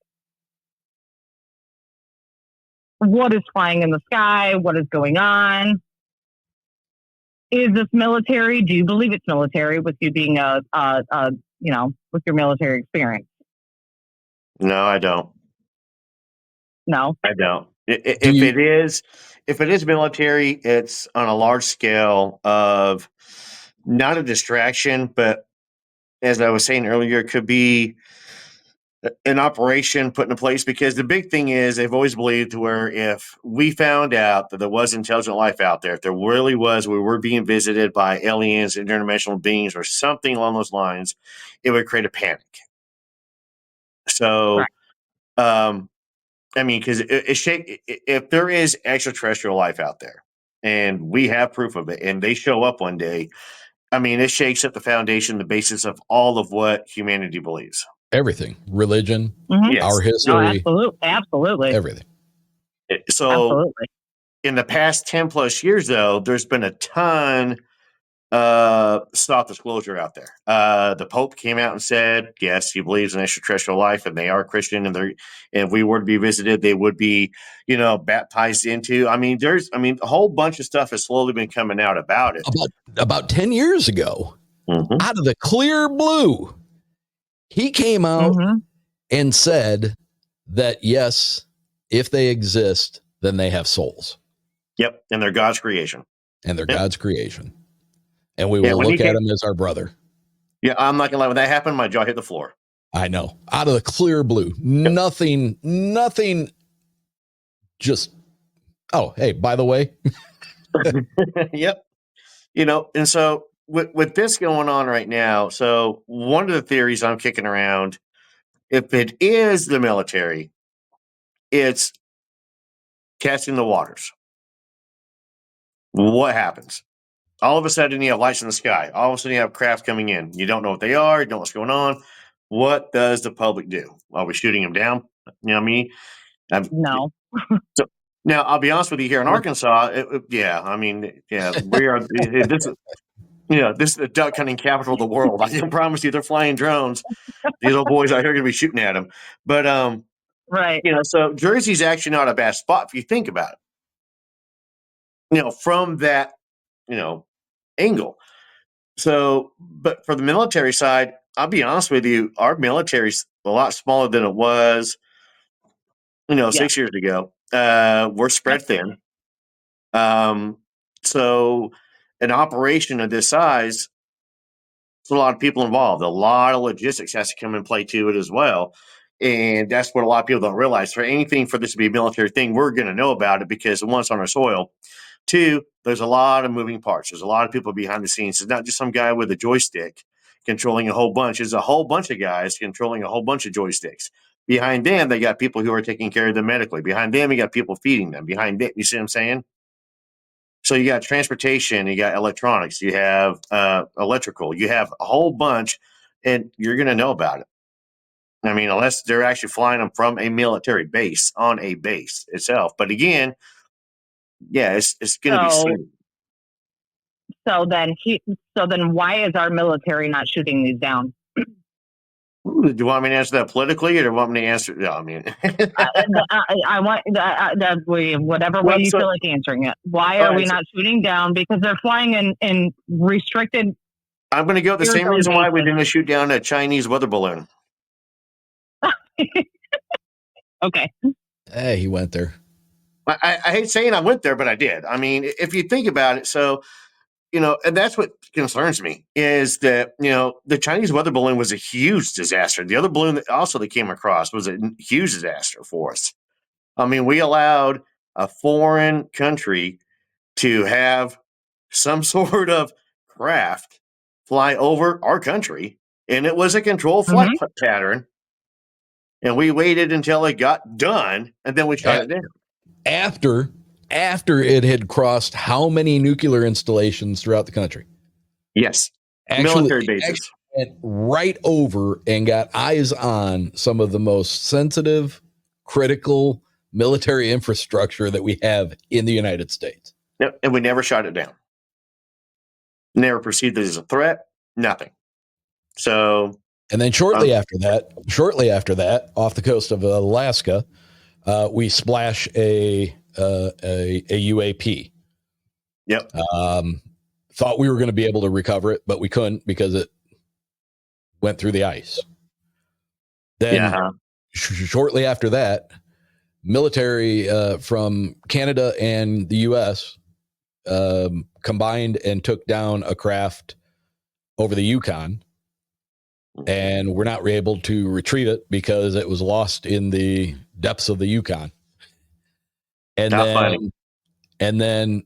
what is flying in the sky, what is going on. Is this military? Do you believe it's military, with you being with your military experience? No, I don't. No, I don't. If it is military, it's on a large scale of not a distraction, but as I was saying earlier, it could be an operation put into place, because the big thing is they've always believed where if we found out that there was intelligent life out there, if there really was, we were being visited by aliens, interdimensional beings, or something along those lines, it would create a panic. So, because if there is extraterrestrial life out there and we have proof of it and they show up one day, it shakes up the foundation, the basis of all of what humanity believes. Everything, religion, Mhm. our No, history, absolutely. everything. So Absolutely. in the past 10 plus years, though, there's been a ton stop disclosure out there. The Pope came out and said, yes, he believes in extraterrestrial life, and they are Christian, and if we were to be visited, they would be, baptized into. A whole bunch of stuff has slowly been coming out about it. About 10 years ago, out of the clear blue, he came out and said that, yes, if they exist, then they have souls. Yep. And they're God's creation. And they're God's creation. And we will look at him as our brother. Yeah, I'm not going to lie. When that happened, my jaw hit the floor. I know. Out of the clear blue. Yep. Nothing. Just, oh, hey, by the way. Yep. And so with this going on right now, so one of the theories I'm kicking around, if it is the military, it's testing the waters. What happens? All of a sudden, you have lights in the sky. All of a sudden, you have craft coming in. You don't know what they are. You don't know what's going on. What does the public do? Are we shooting them down? You know what I mean? No. So now, I'll be honest with you. Here in Arkansas, we are. This is the duck hunting capital of the world. I can promise you, they're flying drones. These old boys out here are going to be shooting at them. But right. So Jersey's actually not a bad spot if you think about it. From that, angle. So, but for the military side, I'll be honest with you, our military's a lot smaller than it was, 6 years ago. We're spread thin. So an operation of this size, there's a lot of people involved. A lot of logistics has to come and play to it as well. And that's what a lot of people don't realize. For anything for this to be a military thing, we're going to know about it because once on our soil. 2, there's a lot of moving parts. There's a lot of people behind the scenes. It's not just some guy with a joystick controlling a whole bunch. It's a whole bunch of guys controlling a whole bunch of joysticks. Behind them, they got people who are taking care of them medically. Behind them, you got people feeding them. Behind them, you see what I'm saying? So you got transportation, you got electronics, you have electrical, you have a whole bunch, and you're going to know about it. I mean, unless they're actually flying them from a military base on a base itself. But again, yeah, it's going to be seen. So then why is our military not shooting these down? Do you want me to answer that politically, or do you want me to answer? No, I mean, I want that whatever way you feel like answering it. Why are we not shooting down? Because they're flying in restricted. I'm going to go the same reason why we didn't shoot down a Chinese weather balloon. Okay. Hey, he went there. I hate saying I went there, but I did. I mean, if you think about it, so. And that's what concerns me is that, the Chinese weather balloon was a huge disaster. The other balloon that came across was a huge disaster for us. I mean, we allowed a foreign country to have some sort of craft fly over our country, and it was a controlled flight pattern. And we waited until it got done, and then we shot it down. After it had crossed how many nuclear installations throughout the country? Yes. Military bases. Went right over and got eyes on some of the most sensitive, critical military infrastructure that we have in the United States. Yep. And we never shot it down. Never perceived it as a threat. Nothing. So. And then shortly after that, off the coast of Alaska, we splash a UAP. Yep. Thought we were going to be able to recover it, but we couldn't because it went through the ice. Then shortly after that, military from Canada and the U.S. Combined and took down a craft over the Yukon, and we're not able to retrieve it because it was lost in the depths of the Yukon. And then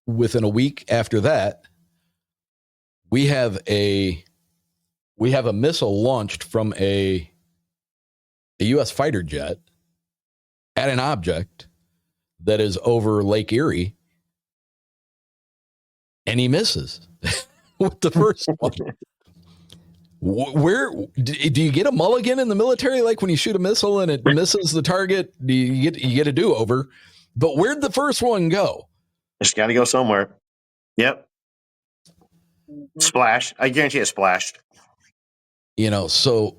within a week after that, we have a missile launched from a U.S. fighter jet at an object that is over Lake Erie, and he misses with the first one. Where do you get a mulligan in the military? Like when you shoot a missile and it misses the target, you get a do-over. But where'd the first one go? It's got to go somewhere. Yep. Splash. I guarantee it splashed. So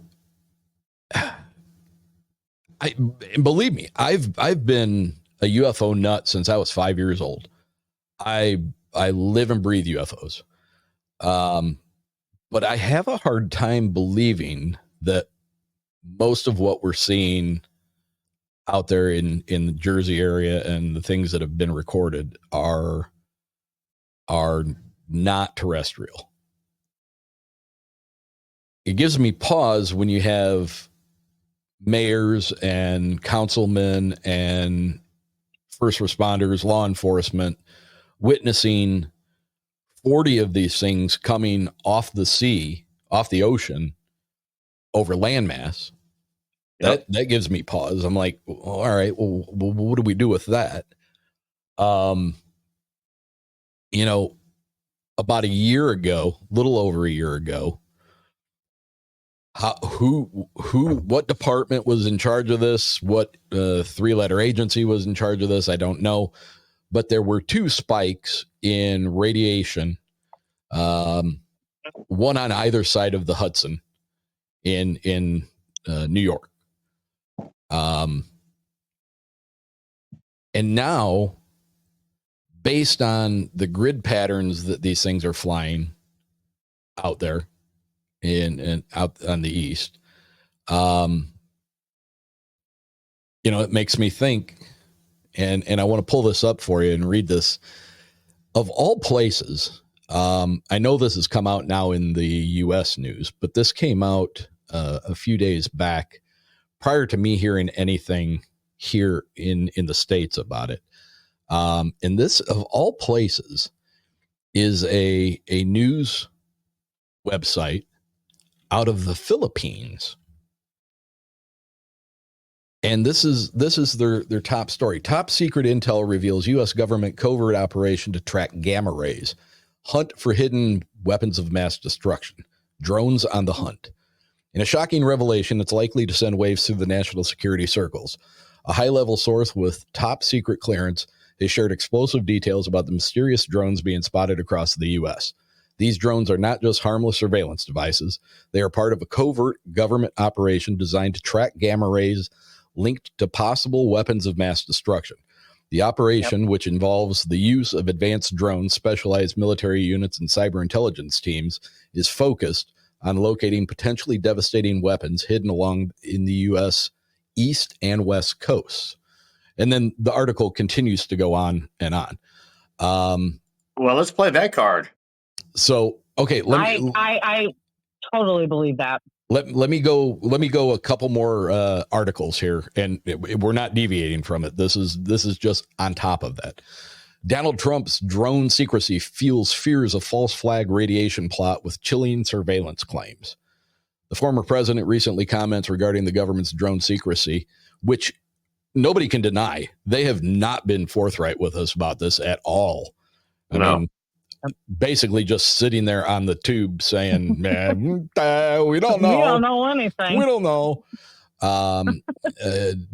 believe me, I've been a UFO nut since I was 5 years old. I live and breathe UFOs. But I have a hard time believing that most of what we're seeing out there in the Jersey area and the things that have been recorded are not terrestrial. It gives me pause when you have mayors and councilmen and first responders, law enforcement witnessing 40 of these things coming off the sea, off the ocean, over landmass. That gives me pause. I'm like, well, all right, well, what do we do with that? About a year ago, little over a year ago, what department was in charge of this? What three-letter agency was in charge of this? I don't know. But there were 2 spikes in radiation, one on either side of the Hudson in New York. And now, based on the grid patterns that these things are flying out there and out on the east, it makes me think, and I want to pull this up for you and read this. Of all places, I know this has come out now in the U.S. news, but this came out a few days back prior to me hearing anything here in the States about it. And this, of all places, is a news website out of the Philippines. And this is their top story. Top secret intel reveals U.S. government covert operation to track gamma rays. Hunt for hidden weapons of mass destruction. Drones on the hunt. In a shocking revelation, it's likely to send waves through the national security circles. A high-level source with top secret clearance has shared explosive details about the mysterious drones being spotted across the U.S. These drones are not just harmless surveillance devices. They are part of a covert government operation designed to track gamma rays linked to possible weapons of mass destruction. The operation, which involves the use of advanced drones, specialized military units, and cyber intelligence teams, is focused on locating potentially devastating weapons hidden along in the U.S. East and West coasts. And then the article continues to go on and on. Well, let's play that card. So, okay, I totally believe that. Let me go a couple more articles here, and we're not deviating from it. This is just on top of that. Donald Trump's drone secrecy fuels fears of false flag radiation plot with chilling surveillance claims. The former president recently comments regarding the government's drone secrecy, which nobody can deny. They have not been forthright with us about this at all. I mean, basically just sitting there on the tube saying, man, we don't know. We don't know anything. We don't know.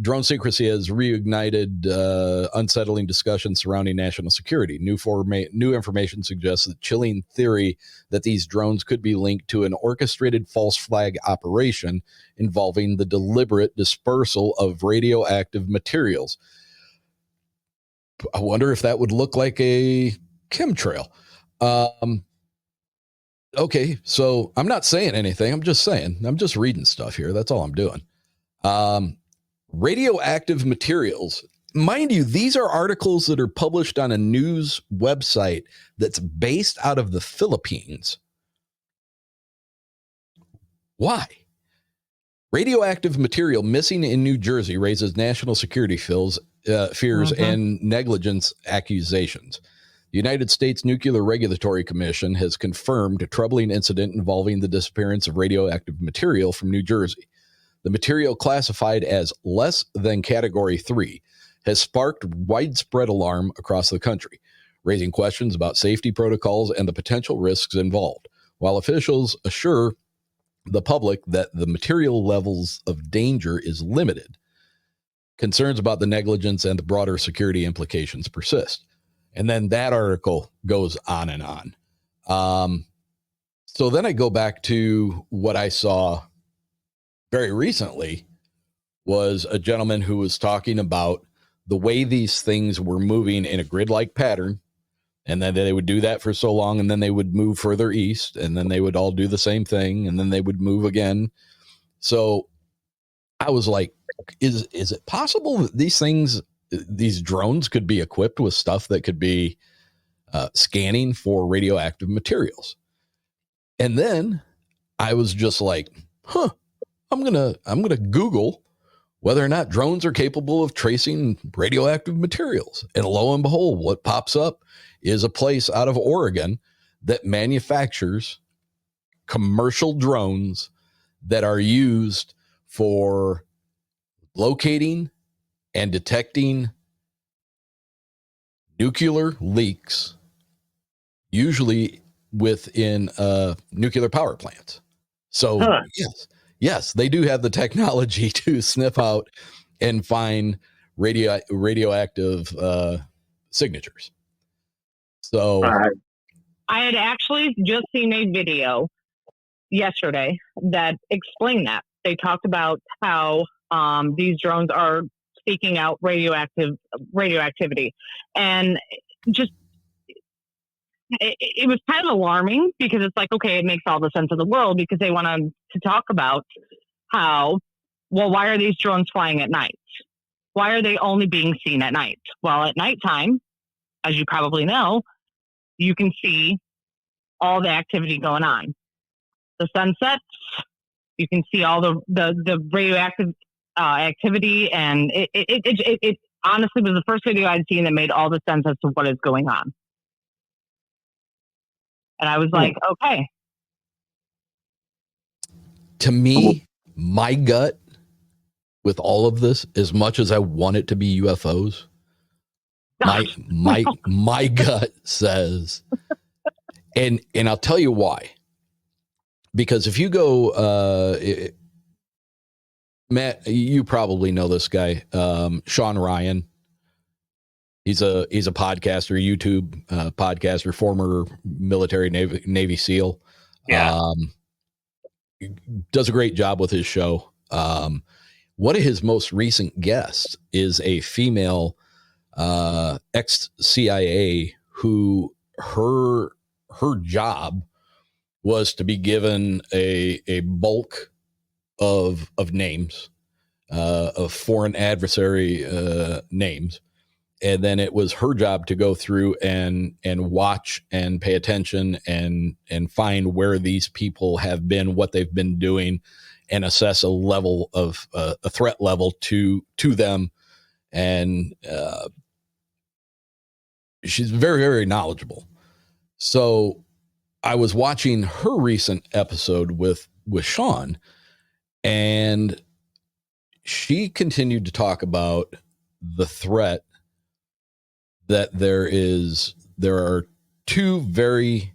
Drone secrecy has reignited unsettling discussions surrounding national security. New information suggests the chilling theory that these drones could be linked to an orchestrated false flag operation involving the deliberate dispersal of radioactive materials. I wonder if that would look like a chemtrail. Okay, so I'm not saying anything. I'm just reading stuff here. That's all I'm doing. Radioactive materials. Mind you, these are articles that are published on a news website that's based out of the Philippines. Why? Radioactive material missing in New Jersey raises national security fears and negligence accusations. The United States Nuclear Regulatory Commission has confirmed a troubling incident involving the disappearance of radioactive material from New Jersey. The material, classified as less than Category 3, has sparked widespread alarm across the country, raising questions about safety protocols and the potential risks involved. While officials assure the public that the material levels of danger is limited. Concerns about the negligence and the broader security implications persist. And then that article goes on and on. So then I go back to what I saw very recently was a gentleman who was talking about the way these things were moving in a grid-like pattern. And then they would do that for so long, and then they would move further east, and then they would all do the same thing, and then they would move again. So I was like, is it possible that these drones could be equipped with stuff that could be scanning for radioactive materials? And then I was just like, I'm gonna Google whether or not drones are capable of tracing radioactive materials. And lo and behold, what pops up is a place out of Oregon that manufactures commercial drones that are used for locating and detecting nuclear leaks, usually within nuclear power plants. So yes, they do have the technology to sniff out and find radioactive signatures. So I had actually just seen a video yesterday that explained that. They talked about how these drones are seeking out radioactivity, and just it was kind of alarming because it's like, okay, it makes all the sense of the world because they want to talk about how, well, why are these drones flying at night? Why are they only being seen at night? Well, at nighttime, as you probably know, you can see all the activity going on. The sun sets, you can see all the radioactive activity, and it honestly was the first video I'd seen that made all the sense as to what is going on. And I was like, okay. To me, my gut with all of this, as much as I want it to be UFOs, my gut says, and I'll tell you why. Because if you go, Matt, you probably know this guy, Sean Ryan. He's a podcaster, YouTube podcaster, former military Navy SEAL. Yeah. Does a great job with his show. One of his most recent guests is a female ex-CIA who her job was to be given a bulk of names, of foreign adversary names. And then it was her job to go through and watch and pay attention and find where these people have been, what they've been doing, and assess a level of a threat level to them. And she's very, very knowledgeable. So I was watching her recent episode with Sean, and she continued to talk about the threat that there are two very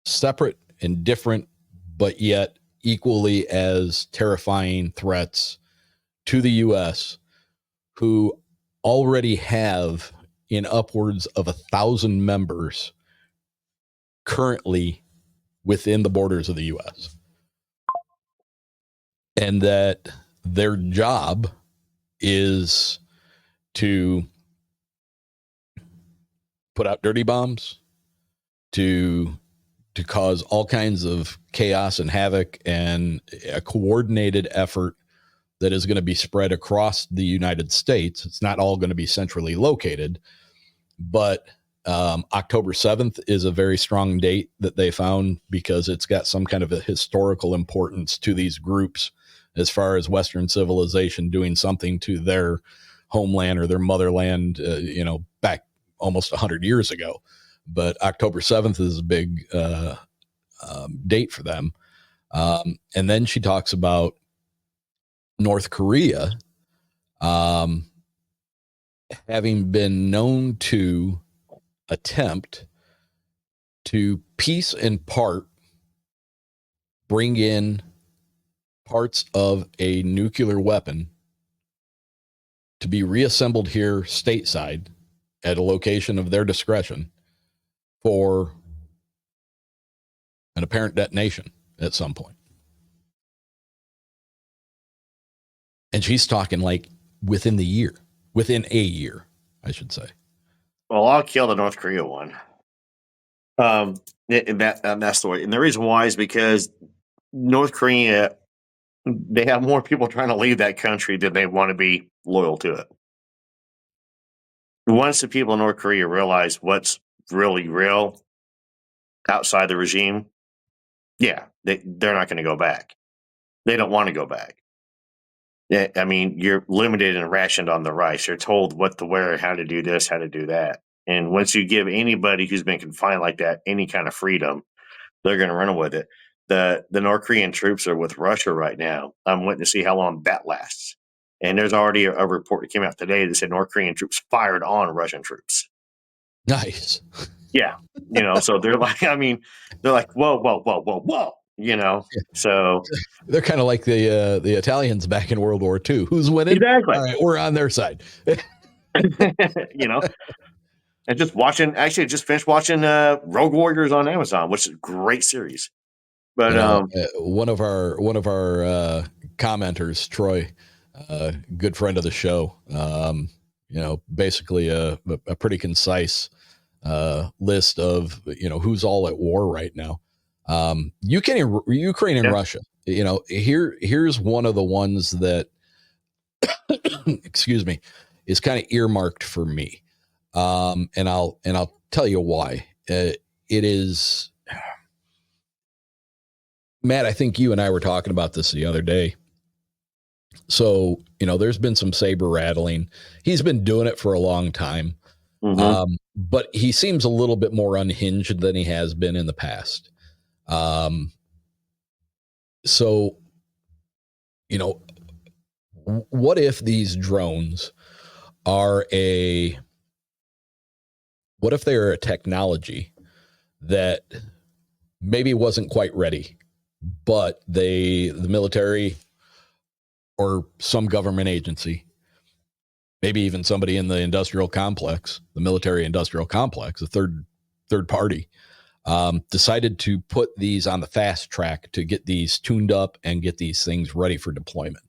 separate and different, but yet equally as terrifying threats to the U.S. who already have in upwards of 1,000 members currently within the borders of the U.S. And that their job is to put out dirty bombs, to cause all kinds of chaos and havoc, and a coordinated effort that is going to be spread across the United States. It's not all going to be centrally located, but October 7th is a very strong date that they found because it's got some kind of a historical importance to these groups as far as Western civilization doing something to their homeland or their motherland, back almost 100 years ago. But October 7th is a big date for them. And then she talks about North Korea having been known to attempt to piece and part bring in parts of a nuclear weapon to be reassembled here stateside at a location of their discretion for an apparent detonation at some point. And she's talking like within a year, I should say. Well, I'll kill the North Korea one. That's the way. And the reason why is because North Korea, they have more people trying to leave that country than they want to be loyal to it. Once the people in North Korea realize what's really real outside the regime, yeah, they're not going to go back. They don't want to go back. I mean, you're limited and rationed on the rice. You're told what to wear, how to do this, how to do that. And once you give anybody who's been confined like that any kind of freedom, they're going to run with it. The North Korean troops are with Russia right now. I'm waiting to see how long that lasts. And there's already a report that came out today that said North Korean troops fired on Russian troops. Nice. Yeah. So they're like, whoa. So they're kind of like the Italians back in World War II. Who's winning? Exactly. All right, we're on their side. And just finished watching Rogue Warriors on Amazon, which is a great series. But one of our commenters, Troy, good friend of the show, basically a pretty concise list of who's all at war right now. Ukraine and Russia. Here's one of the ones that excuse me, is kind of earmarked for me. And I'll tell you why. It is, Matt, I think you and I were talking about this the other day. So, there's been some saber rattling. He's been doing it for a long time. Mm-hmm. But he seems a little bit more unhinged than he has been in the past. So, what if these drones are what if they're a technology that maybe wasn't quite ready, but the military or some government agency, maybe even somebody in the industrial complex, the military industrial complex, a third party, decided to put these on the fast track to get these tuned up and get these things ready for deployment.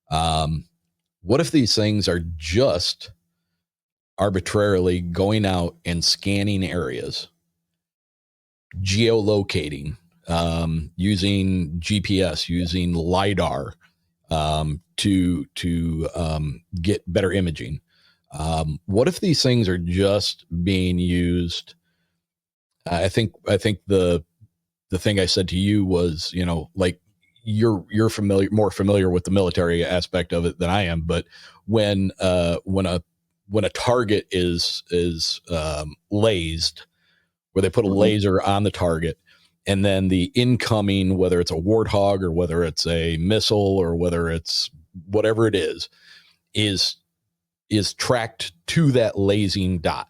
What if these things are just arbitrarily going out and scanning areas, geolocating, using GPS, using LiDAR to get better imaging? What if these things are just being used? I think the thing I said to you was, like you're more familiar with the military aspect of it than I am, but when a target is lased, where they put a laser on the target, and then the incoming, whether it's a Warthog or whether it's a missile or whether it's whatever it is tracked to that lasing dot,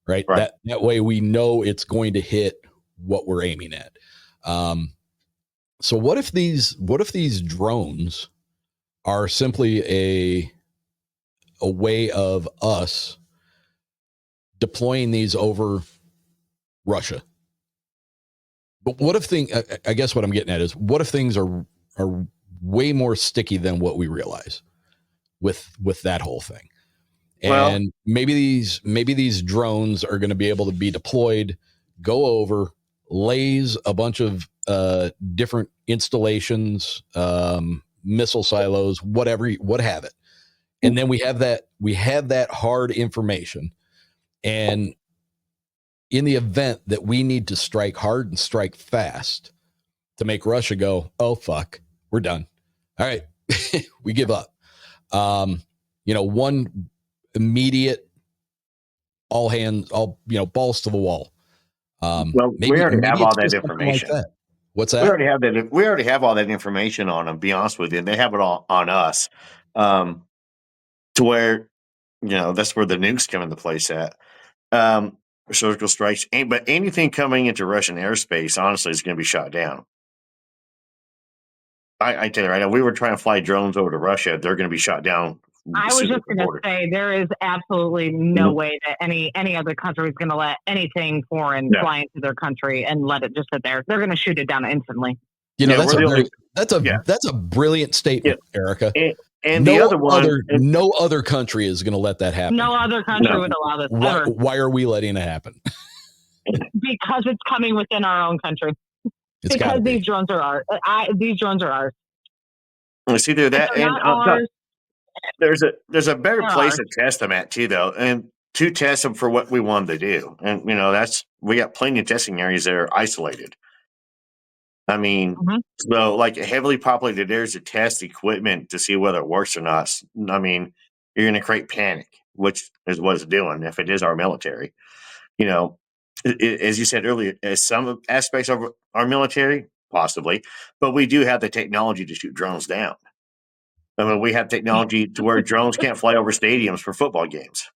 right? That way we know it's going to hit what we're aiming at. So what if these drones are simply a way of us deploying these over Russia? But what if I guess what I'm getting at is, what if things are way more sticky than what we realize with that whole thing? And maybe these drones are going to be able to be deployed, go over, lays a bunch of different installations, missile silos, what have it. And then we have that hard information. And in the event that we need to strike hard and strike fast to make Russia go, oh, fuck, we're done. All right. We give up. One immediate, all balls to the wall. We already have all that information. Like that. What's that? We already have all that information on them, be honest with you. They have it all on us. To where, that's where the nukes come into place at. Surgical strikes. But anything coming into Russian airspace, honestly, is going to be shot down. I tell you right now, we were trying to fly drones over to Russia. They're going to be shot down. I was just going to say there is absolutely no way that any other country is going to let anything foreign fly into their country and let it just sit there. They're going to shoot it down instantly. That's a brilliant statement, Erica. And the other one, no other country is going to let that happen. No other country would allow this. Why are we letting it happen? Because it's coming within our own country. Because these drones are ours. These drones are ours. It's either that and there's a better place to test them at too, though, and to test them for what we want to do. And we got plenty of testing areas that are isolated. I mean, so like heavily populated areas to test equipment to see whether it works or not. I mean, you're going to create panic, which is what it's doing if it is our military. As you said earlier, as some aspects of our military, possibly, but we do have the technology to shoot drones down. I mean, we have technology to where drones can't fly over stadiums for football games.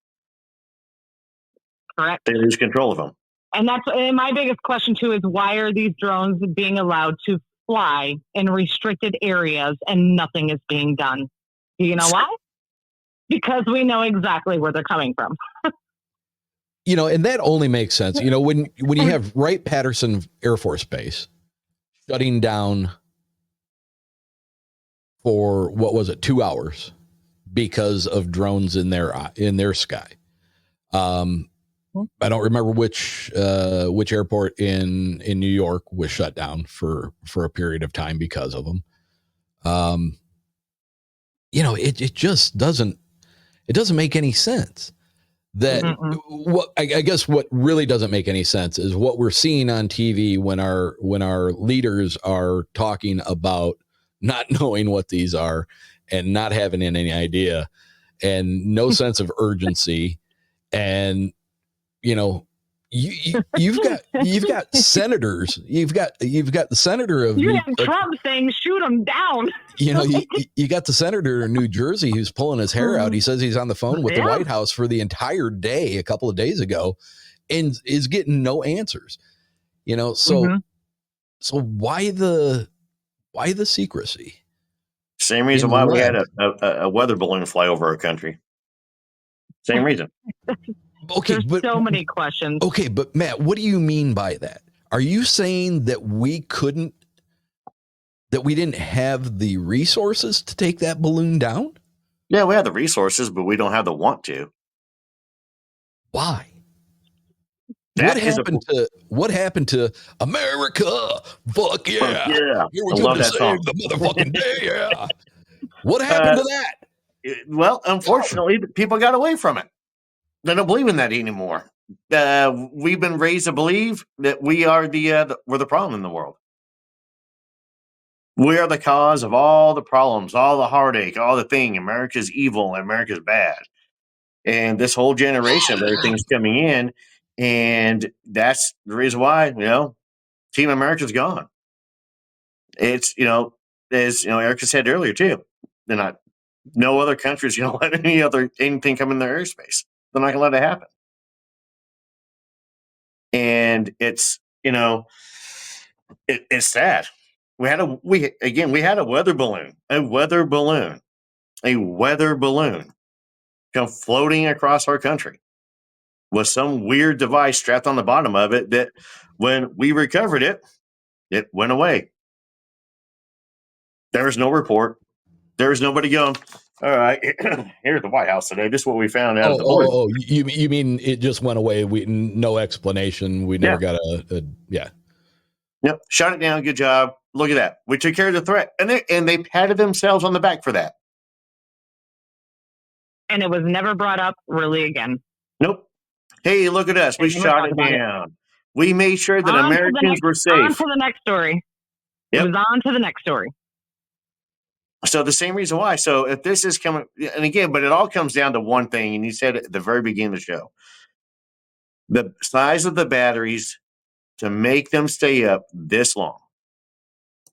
Correct. They lose control of them. And my biggest question too is why are these drones being allowed to fly in restricted areas and nothing is being done? Do you know why? Because we know exactly where they're coming from. And that only makes sense. When you have Wright-Patterson Air Force Base shutting down for 2 hours because of drones in their sky. I don't remember which airport in New York was shut down for a period of time because of them. It just doesn't make any sense. That I guess what really doesn't make any sense is what we're seeing on TV when our leaders are talking about not knowing what these are and not having any idea and no sense of urgency. And you've got senators. You've got the senator of Trump saying shoot them down. You got the senator in New Jersey who's pulling his hair out. He says he's on the phone with the White House for the entire day a couple of days ago, and is getting no answers. So why the secrecy? Same reason why we had a weather balloon fly over our country. Same reason. Okay, there's so many questions. Okay, but Matt, what do you mean by that? Are you saying that we didn't have the resources to take that balloon down? Yeah, we have the resources, but we don't have the want to. Why? What happened to America? Fuck yeah. Yeah. Here we go to save the motherfucking day. Yeah. What happened to that? Well, unfortunately, people got away from it. They don't believe in that anymore. We've been raised to believe that we are we're the problem in the world. We are the cause of all the problems, all the heartache, all the thing. America's evil and America's bad. And this whole generation of everything's coming in. And that's the reason why, Team America's gone. It's, as Erica said earlier too, no other country's going to let anything come in their airspace. They're not going to let it happen. And it's, it's sad. We had a weather balloon come floating across our country with some weird device strapped on the bottom of it that when we recovered it, it went away. There was no report. There was nobody going, all right, here's the White House today. This is what we found out. You mean it just went away? No explanation. We never got yeah. Yep. Shut it down. Good job. Look at that. We took care of the threat. And they patted themselves on the back for that. And it was never brought up really again. Nope. Hey, look at us. We shot it down. We made sure that Americans were safe. On to the next story. Yep. It was on to the next story. So the same reason why. So if this is coming, and again, but it all comes down to one thing, and you said it at the very beginning of the show. The size of the batteries to make them stay up this long.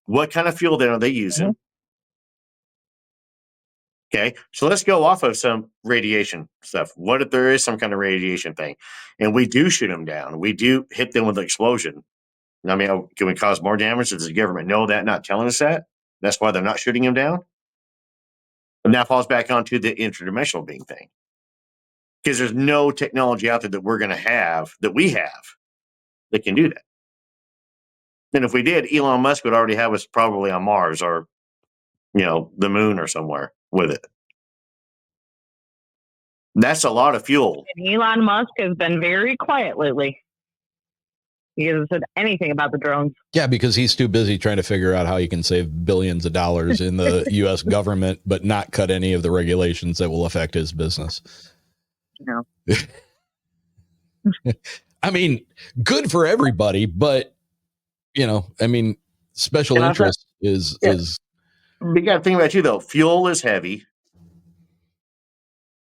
What kind of fuel then are they using? Okay, so let's go off of some radiation stuff. What if there is some kind of radiation thing? And we do shoot them down. We do hit them with an explosion. I mean, can we cause more damage? Does the government know that, not telling us that? That's why they're not shooting him down. And that falls back onto the interdimensional being thing. Because there's no technology out there that we're going to have, that we have, that can do that. And if we did, Elon Musk would already have us probably on Mars or, the moon or somewhere with it. That's a lot of fuel. And Elon Musk has been very quiet lately. He hasn't said anything about the drones. Yeah, because he's too busy trying to figure out how he can save billions of dollars in the U.S. government, but not cut any of the regulations that will affect his business. No. I mean, good for everybody, but special interest is. We got to think about though. Fuel is heavy.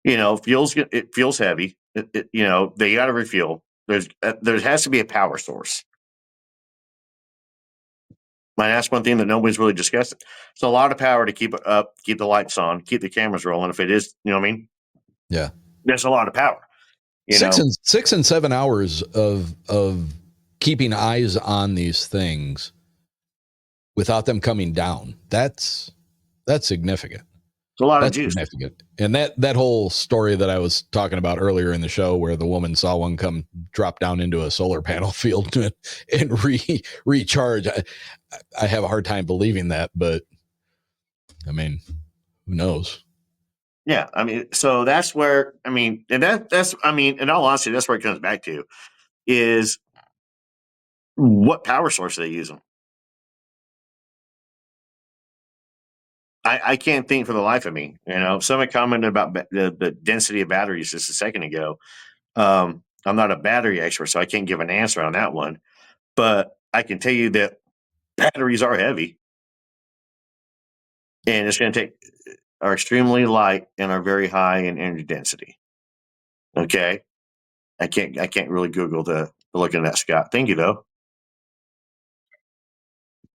It feels heavy. They got to refuel. There has to be a power source. And that's one thing that nobody's really discussed. It's a lot of power to keep it up, keep the lights on, keep the cameras rolling. If it is, you know what I mean? Yeah. That's a lot of power. 6 and 7 hours of keeping eyes on these things without them coming down. That's significant. It's a lot of juice. Significant. And that whole story that I was talking about earlier in the show, where the woman saw one come drop down into a solar panel field and recharge. I have a hard time believing that, but I mean, who knows? Yeah, so that's where and that's in all honesty, that's where it comes back to is what power source are they using? I can't think for the life of me. Someone commented about the density of batteries just a second ago. I'm not a battery expert, so I can't give an answer on that one. But I can tell you that batteries are heavy, and it's going to are extremely light and are very high in energy density. Okay, I can't really Google to look at that, Scott. Thank you though.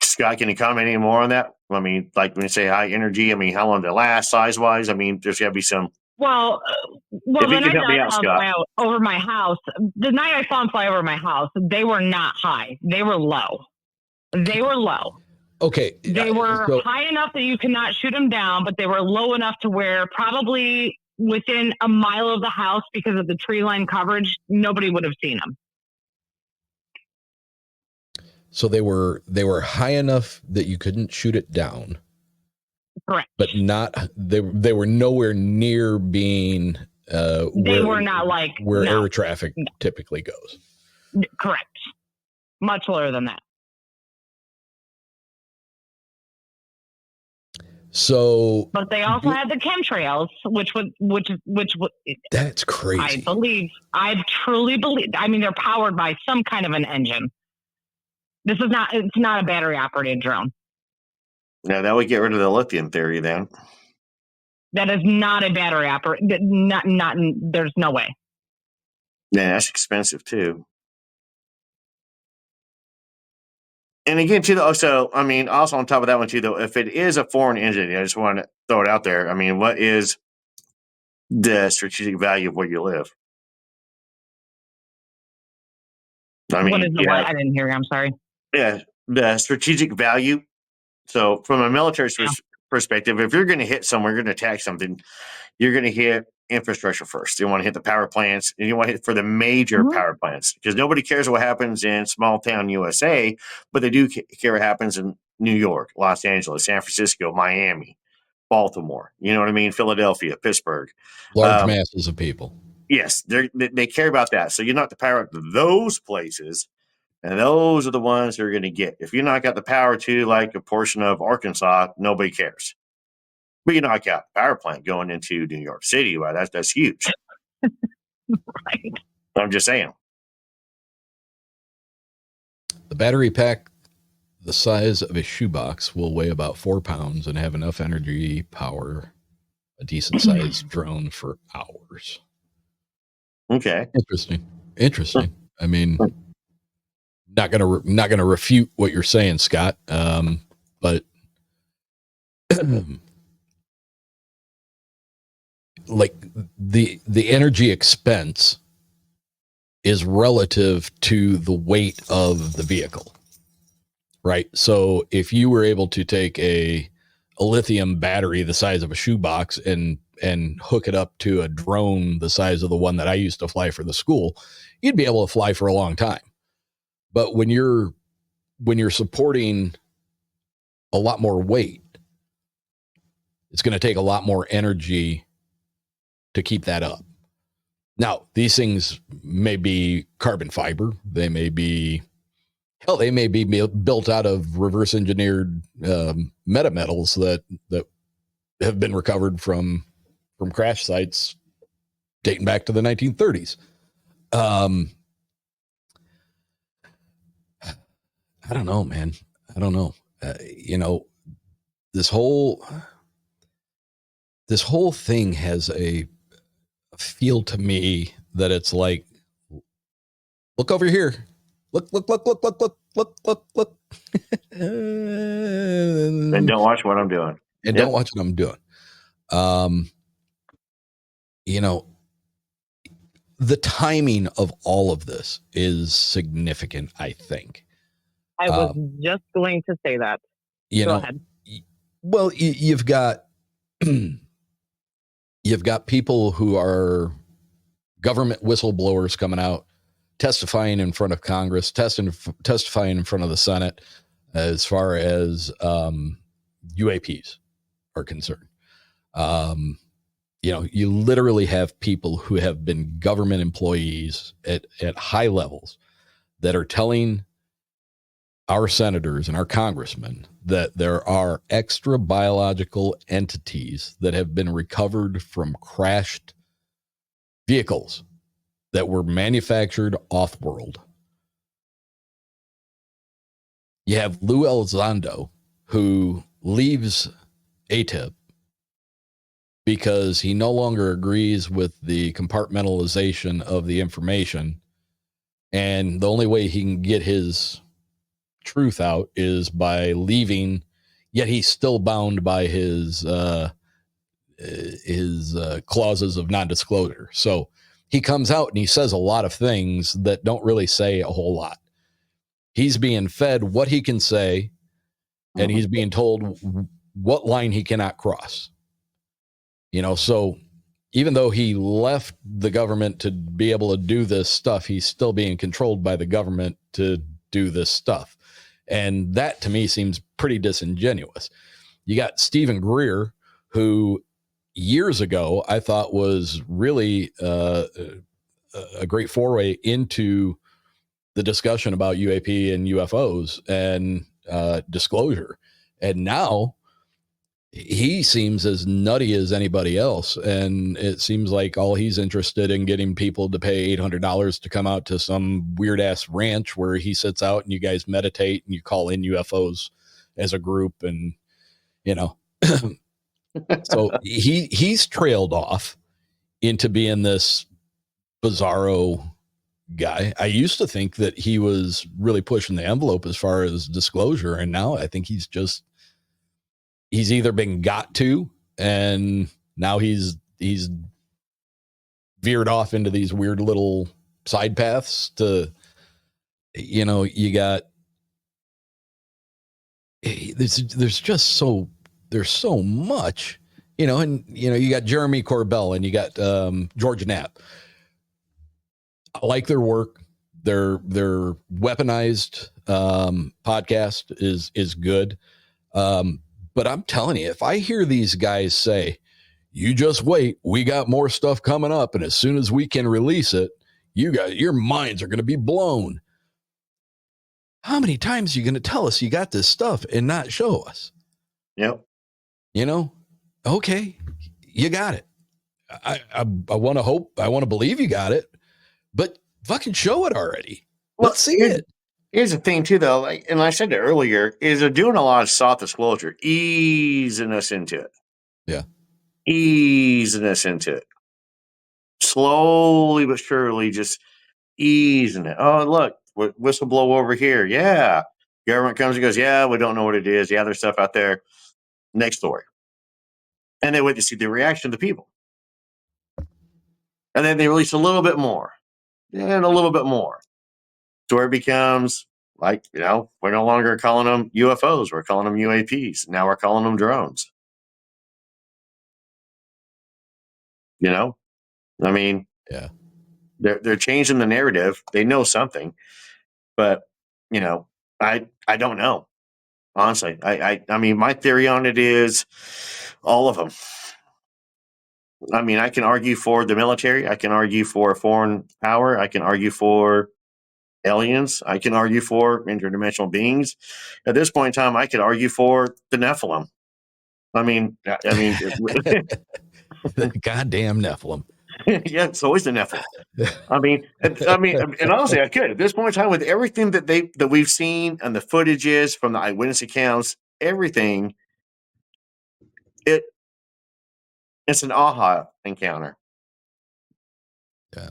Scott, can you comment any more on that? Like when you say high energy, how long they last, size wise? There's got to be some. Well, the night I saw them fly over my house, they were not high. They were low. Okay. They were high enough that you cannot shoot them down, but they were low enough to where probably within a mile of the house, because of the tree line coverage, nobody would have seen them. So they were high enough that you couldn't shoot it down. Correct. But they were nowhere near being where air traffic typically goes. Correct. Much lower than that. So, but they also had the chemtrails, which that's crazy. I truly believe. They're powered by some kind of an engine. It's not a battery operated drone. Yeah, that would get rid of the lithium theory then. That is not a battery operated. There's no way. Yeah, that's expensive too. And again, too, also on top of that one too, though, if it is a foreign engine, I just want to throw it out there. What is the strategic value of where you live? What is the what? I didn't hear you. I'm sorry. Yeah, the strategic value. So, from a military perspective, if you're going to hit somewhere, you're going to attack something, you're going to hit infrastructure first. You want to hit the power plants, and you want to hit for the major power plants, because nobody cares what happens in small town USA, but they do care what happens in New York, Los Angeles, San Francisco, Miami, Baltimore. You know what I mean? Philadelphia, Pittsburgh. Large masses of people. Yes, they care about that. So you knock the power up to those places, and those are the ones they're going to get. If you knock out the power to like a portion of Arkansas, nobody cares. But you knock out the power plant going into New York City, well, that's huge. Right. I'm just saying. The battery pack, the size of a shoebox, will weigh about 4 pounds and have enough energy power a decent sized drone for hours. Okay. Interesting. Not gonna refute what you're saying, Scott. But like the energy expense is relative to the weight of the vehicle, right? So if you were able to take a lithium battery the size of a shoebox and hook it up to a drone the size of the one that I used to fly for the school, you'd be able to fly for a long time. But when you're supporting a lot more weight, it's going to take a lot more energy to keep that up. Now, these things may be carbon fiber. They may be built out of reverse engineered metametals that have been recovered from crash sites dating back to the 1930s. I don't know, man. I don't know. This whole thing has a feel to me that it's like, look over here. Look. And don't watch what I'm doing. And don't watch what I'm doing. The timing of all of this is significant, I think. I was just going to say that. Go ahead. Well, you've got people who are government whistleblowers coming out, testifying in front of Congress, testifying in front of the Senate as far as UAPs are concerned. You literally have people who have been government employees at high levels that are telling our senators and our congressmen that there are extra biological entities that have been recovered from crashed vehicles that were manufactured off-world. You have Lou Elizondo, who leaves ATIP because he no longer agrees with the compartmentalization of the information. And the only way he can get his truth out is by leaving, yet he's still bound by his clauses of non-disclosure. So he comes out and he says a lot of things that don't really say a whole lot. He's being fed what he can say, and he's being told what line he cannot cross. So even though he left the government to be able to do this stuff, he's still being controlled by the government to do this stuff. And that to me seems pretty disingenuous. You got Stephen Greer, who years ago I thought was really a great foray into the discussion about UAP and UFOs and disclosure. And now he seems as nutty as anybody else. And it seems like all he's interested in getting people to pay $800 to come out to some weird ass ranch where he sits out and you guys meditate and you call in UFOs as a group. And, so he's trailed off into being this bizarro guy. I used to think that he was really pushing the envelope as far as disclosure. And now I think he's either been got to, and now he's veered off into these weird little side paths to, you got, there's so much, and, you got Jeremy Corbell and you got George Knapp. I like their work. Their weaponized podcast is good. But I'm telling you, if I hear these guys say, you just wait, we got more stuff coming up, and as soon as we can release it, your minds are going to be blown. How many times are you going to tell us you got this stuff and not show us? Yep. Okay, you got it. I want to hope, I want to believe you got it, but fucking show it already. Let's see it. Here's the thing, too, though, and I said it earlier, is they're doing a lot of soft disclosure, easing us into it. Yeah. Easing us into it. Slowly but surely, just easing it. Oh, look, whistleblower over here. Yeah. Government comes and goes, yeah, we don't know what it is. Yeah, there's stuff out there. Next story. And they wait to see the reaction of the people. And then they release a little bit more. And a little bit more. So where it becomes, Like, we're no longer calling them UFOs. We're calling them UAPs. Now we're calling them drones. I mean, Yeah. they're changing the narrative. They know something, but I don't know. Honestly, I mean, my theory on it is all of them. I mean, I can argue for the military. I can argue for a foreign power. I can argue for aliens. I can argue for interdimensional beings. At this point in time, I could argue for the Nephilim. I mean, The goddamn Nephilim. yeah, it's always the Nephilim. And honestly, I could at this point in time with everything that we've seen and the footages from the eyewitness accounts, everything. It's an aha encounter. Yeah.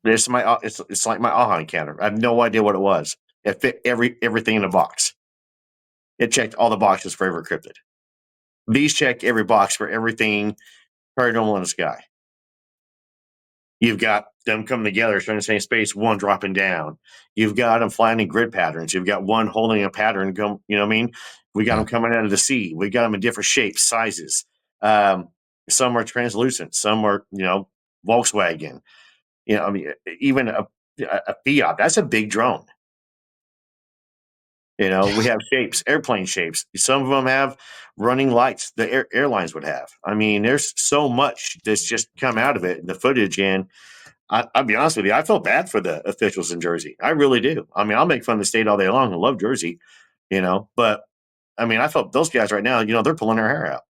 It's like my aha encounter. I have no idea what it was. It fit everything in the box. It checked all the boxes for every cryptid. These check every box for everything paranormal in the sky. You've got them coming together, trying the same space, one dropping down. You've got them flying in grid patterns. You've got one holding a pattern. You know what I mean? We got them coming out of the sea. We got them in different shapes, sizes. Some are translucent. Some are, Volkswagen. Even a Fiat. That's a big drone. We have shapes, airplane shapes. Some of them have running lights the airlines would have. I mean, there's so much that's just come out of it, the footage. And I'll be honest with you, I felt bad for the officials in Jersey. I really do. I mean, I'll make fun of the state all day long. I love Jersey, but I mean, I felt those guys right now, they're pulling their hair out.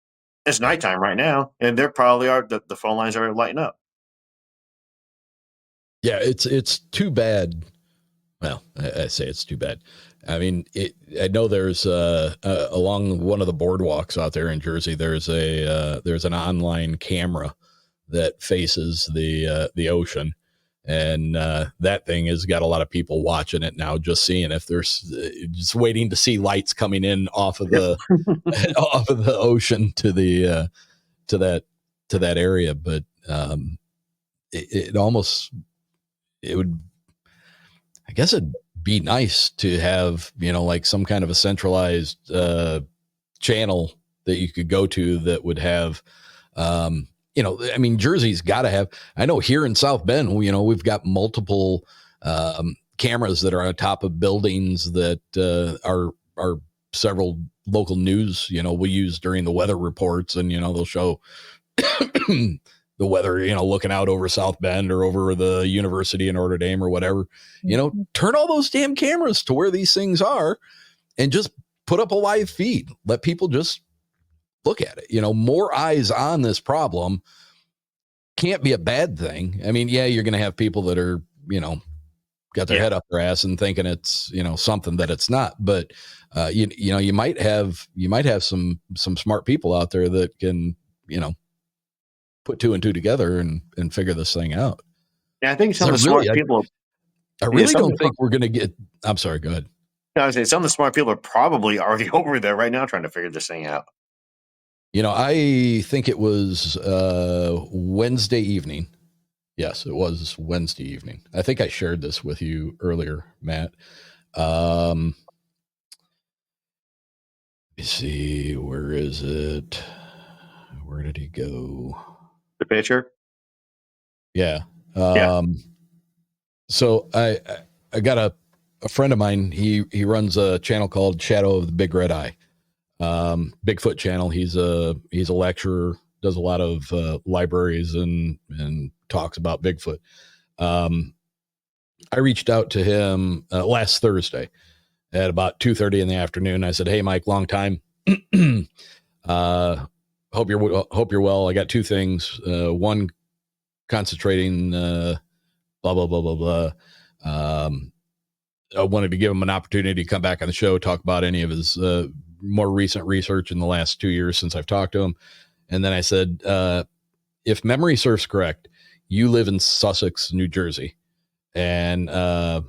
It's nighttime right now, and they're probably the phone lines are lighting up. Yeah, it's too bad. Well, I say it's too bad. I mean, I know there's along one of the boardwalks out there in Jersey, there's an online camera that faces the ocean, and that thing has got a lot of people watching it now, just seeing if there's just waiting to see lights coming in off of the off of the ocean to that area. But it would, I guess it'd be nice to have, like some kind of a centralized channel that you could go to that would have, I mean, Jersey's got to have, I know here in South Bend, we've got multiple cameras that are on top of buildings that are several local news, we use during the weather reports, and, they'll show the weather, looking out over South Bend or over the university in Notre Dame or whatever, turn all those damn cameras to where these things are and just put up a live feed. Let people just look at it. More eyes on this problem can't be a bad thing. I mean, yeah, you're going to have people that are, got their head up their ass and thinking it's, something that it's not, but you might have some smart people out there that can, put two and two together and figure this thing out. Yeah, I think some of the smart people. I really don't think we're going to get. I'm sorry. Go ahead. I was saying some of the smart people are probably already over there right now trying to figure this thing out. I think it was Wednesday evening. Yes, it was Wednesday evening. I think I shared this with you earlier, Matt. Let me see. Where is it? Where did he go? The picture? Yeah. So I got a friend of mine. He runs a channel called Shadow of the Big Red Eye, Bigfoot channel. He's a lecturer, does a lot of libraries and talks about Bigfoot. I reached out to him last Thursday at about 2:30 in the afternoon. I said, "Hey, Mike, long time. Hope you're well. I got two things. One, concentrating, blah, blah, blah, blah, blah. I wanted to give him an opportunity to come back on the show, talk about any of his more recent research in the last 2 years since I've talked to him." And then I said, if memory serves correct, you live in Sussex, New Jersey. And I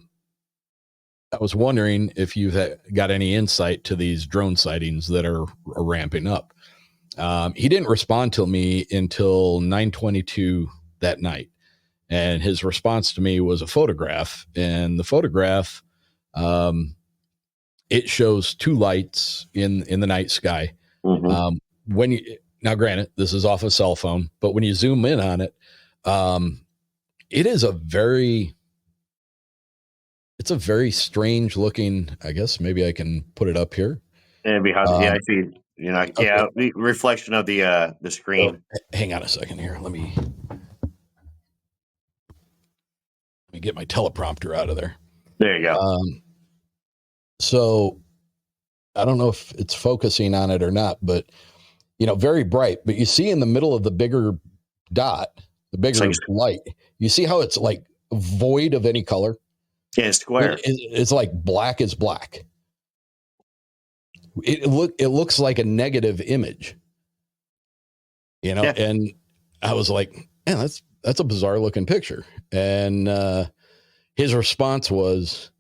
was wondering if you've got any insight to these drone sightings that are ramping up. He didn't respond to me until 9:22 that night. And his response to me was a photograph. And the photograph it shows two lights in the night sky. Mm-hmm. When you now, granted, this is off a cell phone, but when you zoom in on it, it is it's a very strange looking. I guess maybe I can put it up here. And behind, I see. Okay. The reflection of the screen. So, hang on a second here. Let me get my teleprompter out of there. There you go. So I don't know if it's focusing on it or not, but very bright. But you see in the middle of the bigger dot, the bigger light, you see how it's like void of any color. Yeah, it's square. It's like black is black. It looks like a negative image, yeah. And I was like, man, that's a bizarre looking picture. And his response was,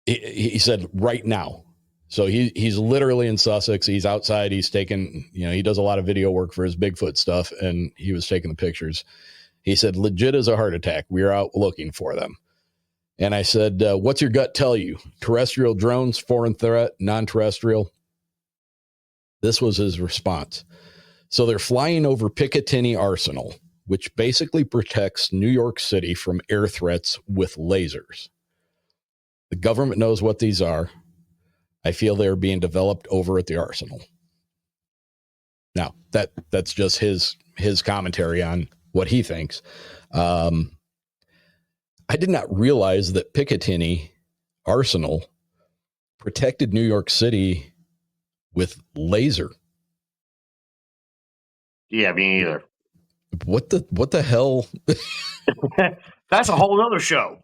he said, right now. So he's literally in Sussex. He's outside. He's taking, he does a lot of video work for his Bigfoot stuff, and he was taking the pictures. He said, legit as a heart attack. We are out looking for them. And I said, what's your gut tell you? Terrestrial drones, foreign threat, non-terrestrial? This was his response. So they're flying over Picatinny Arsenal, which basically protects New York City from air threats with lasers. The government knows what these are. I feel they're being developed over at the Arsenal. Now, that's just his commentary on what he thinks. I did not realize that Picatinny Arsenal protected New York City with laser. Yeah, me neither. What the hell? That's a whole other show.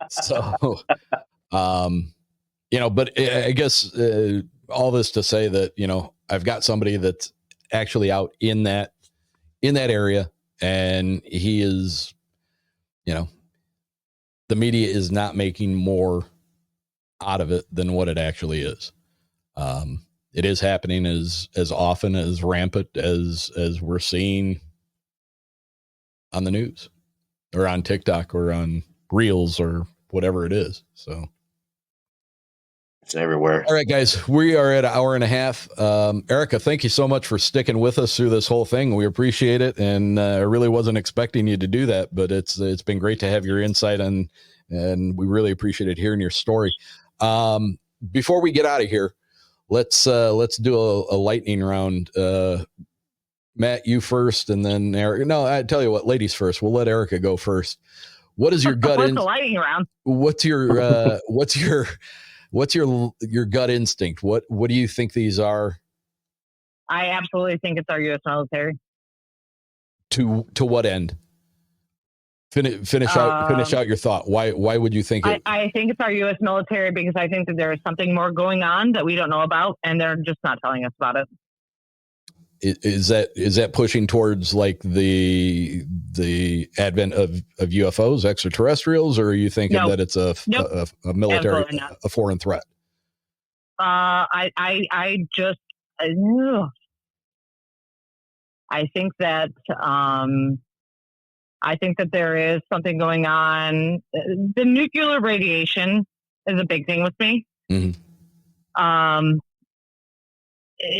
So, but I guess all this to say that, I've got somebody that's actually out in that area, and he is, the media is not making more out of it than what it actually is. It is happening as often, as rampant as we're seeing on the news or on TikTok or on Reels or whatever it is. So it's everywhere. All right, guys, we are at an hour and a half. Erica, thank you so much for sticking with us through this whole thing. We appreciate it. And I really wasn't expecting you to do that, but it's been great to have your insight and we really appreciated hearing your story. Before we get out of here, let's do a lightning round. Matt, you first, and then Erica. No, I tell you what, ladies first. We'll let Erica go first. What is your gut? What's the lightning round? What's your gut instinct? What do you think these are? I absolutely think it's our U.S. military. To what end? Finish out your thought. Why would you think it? I think it's our U.S. military because I think that there is something more going on that we don't know about, and they're just not telling us about it. Is that pushing towards like the advent of UFOs, extraterrestrials, or are you thinking that it's a military, a foreign threat? I think that there is something going on. The nuclear radiation is a big thing with me. Mm-hmm.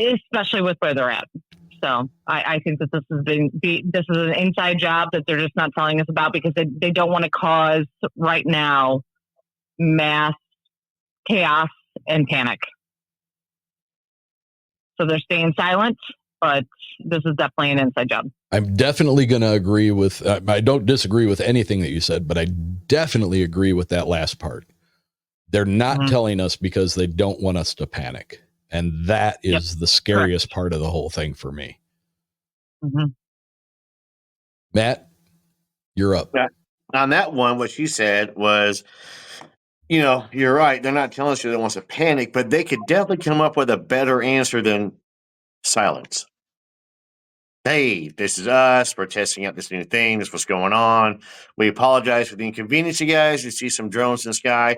Especially with where they're at. So I think that this is an inside job that they're just not telling us about because they don't want to cause right now mass chaos and panic. So they're staying silent, but this is definitely an inside job. I'm definitely going to agree with, I don't disagree with anything that you said, but I definitely agree with that last part. They're not telling us because they don't want us to panic. And that is the scariest part of the whole thing for me. Mm-hmm. Matt, you're up. On that one, what she said was, you're right. They're not telling us they want us to panic, but they could definitely come up with a better answer than silence. Hey, this is us. We're testing out this new thing. This is what's going on. We apologize for the inconvenience, you guys. You see some drones in the sky.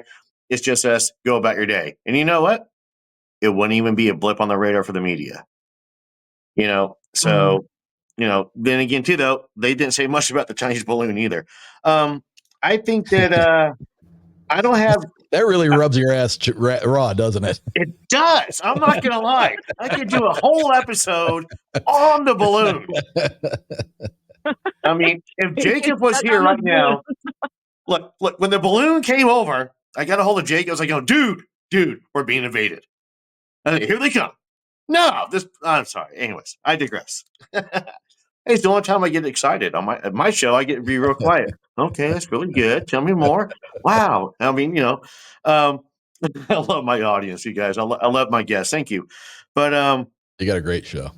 It's just us. Go about your day. And you know what? It wouldn't even be a blip on the radar for the media. So, then again, too, though, they didn't say much about the Chinese balloon either. I think that I don't have That really rubs your ass raw, doesn't it? It does. I'm not going to lie. I could do a whole episode on the balloon. I mean, if Jacob was here right now, look, when the balloon came over, I got a hold of Jacob. I was like, oh, dude, we're being invaded. Here they come. No, I'm sorry. Anyways, I digress. Hey, it's the only time I get excited on my show. I get to be real quiet. Okay, that's really good. Tell me more. Wow. I mean, I love my audience, you guys. I love my guests. Thank you. But you got a great show.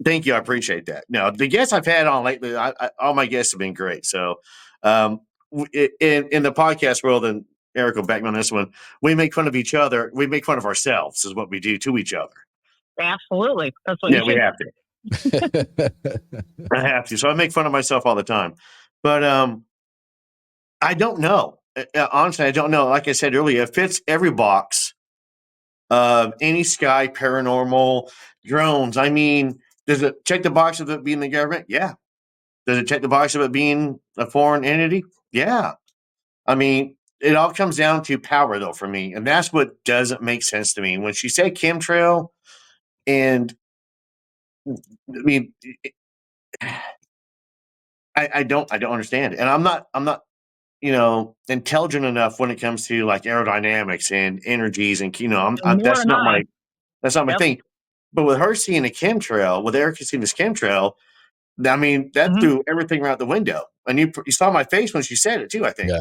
Thank you. I appreciate that. Now, the guests I've had on lately, all my guests have been great. So, in the podcast world, and Eric will back me on this one, we make fun of each other. We make fun of ourselves, is what we do to each other. Absolutely. That's what we have to. I have to. So I make fun of myself all the time. But I don't know. Honestly, I don't know. Like I said earlier, it fits every box of any sky, paranormal, drones. I mean, does it check the box of it being the government? Yeah. Does it check the box of it being a foreign entity? Yeah. I mean, it all comes down to power, though, for me. And that's what doesn't make sense to me. When she said chemtrail, and I mean, I don't understand it. And I'm not, intelligent enough when it comes to like aerodynamics and energies, and that's not my thing. But with her seeing a chemtrail, with Erica seeing this chemtrail, I mean, that threw everything right out the window. And you saw my face when she said it too, I think.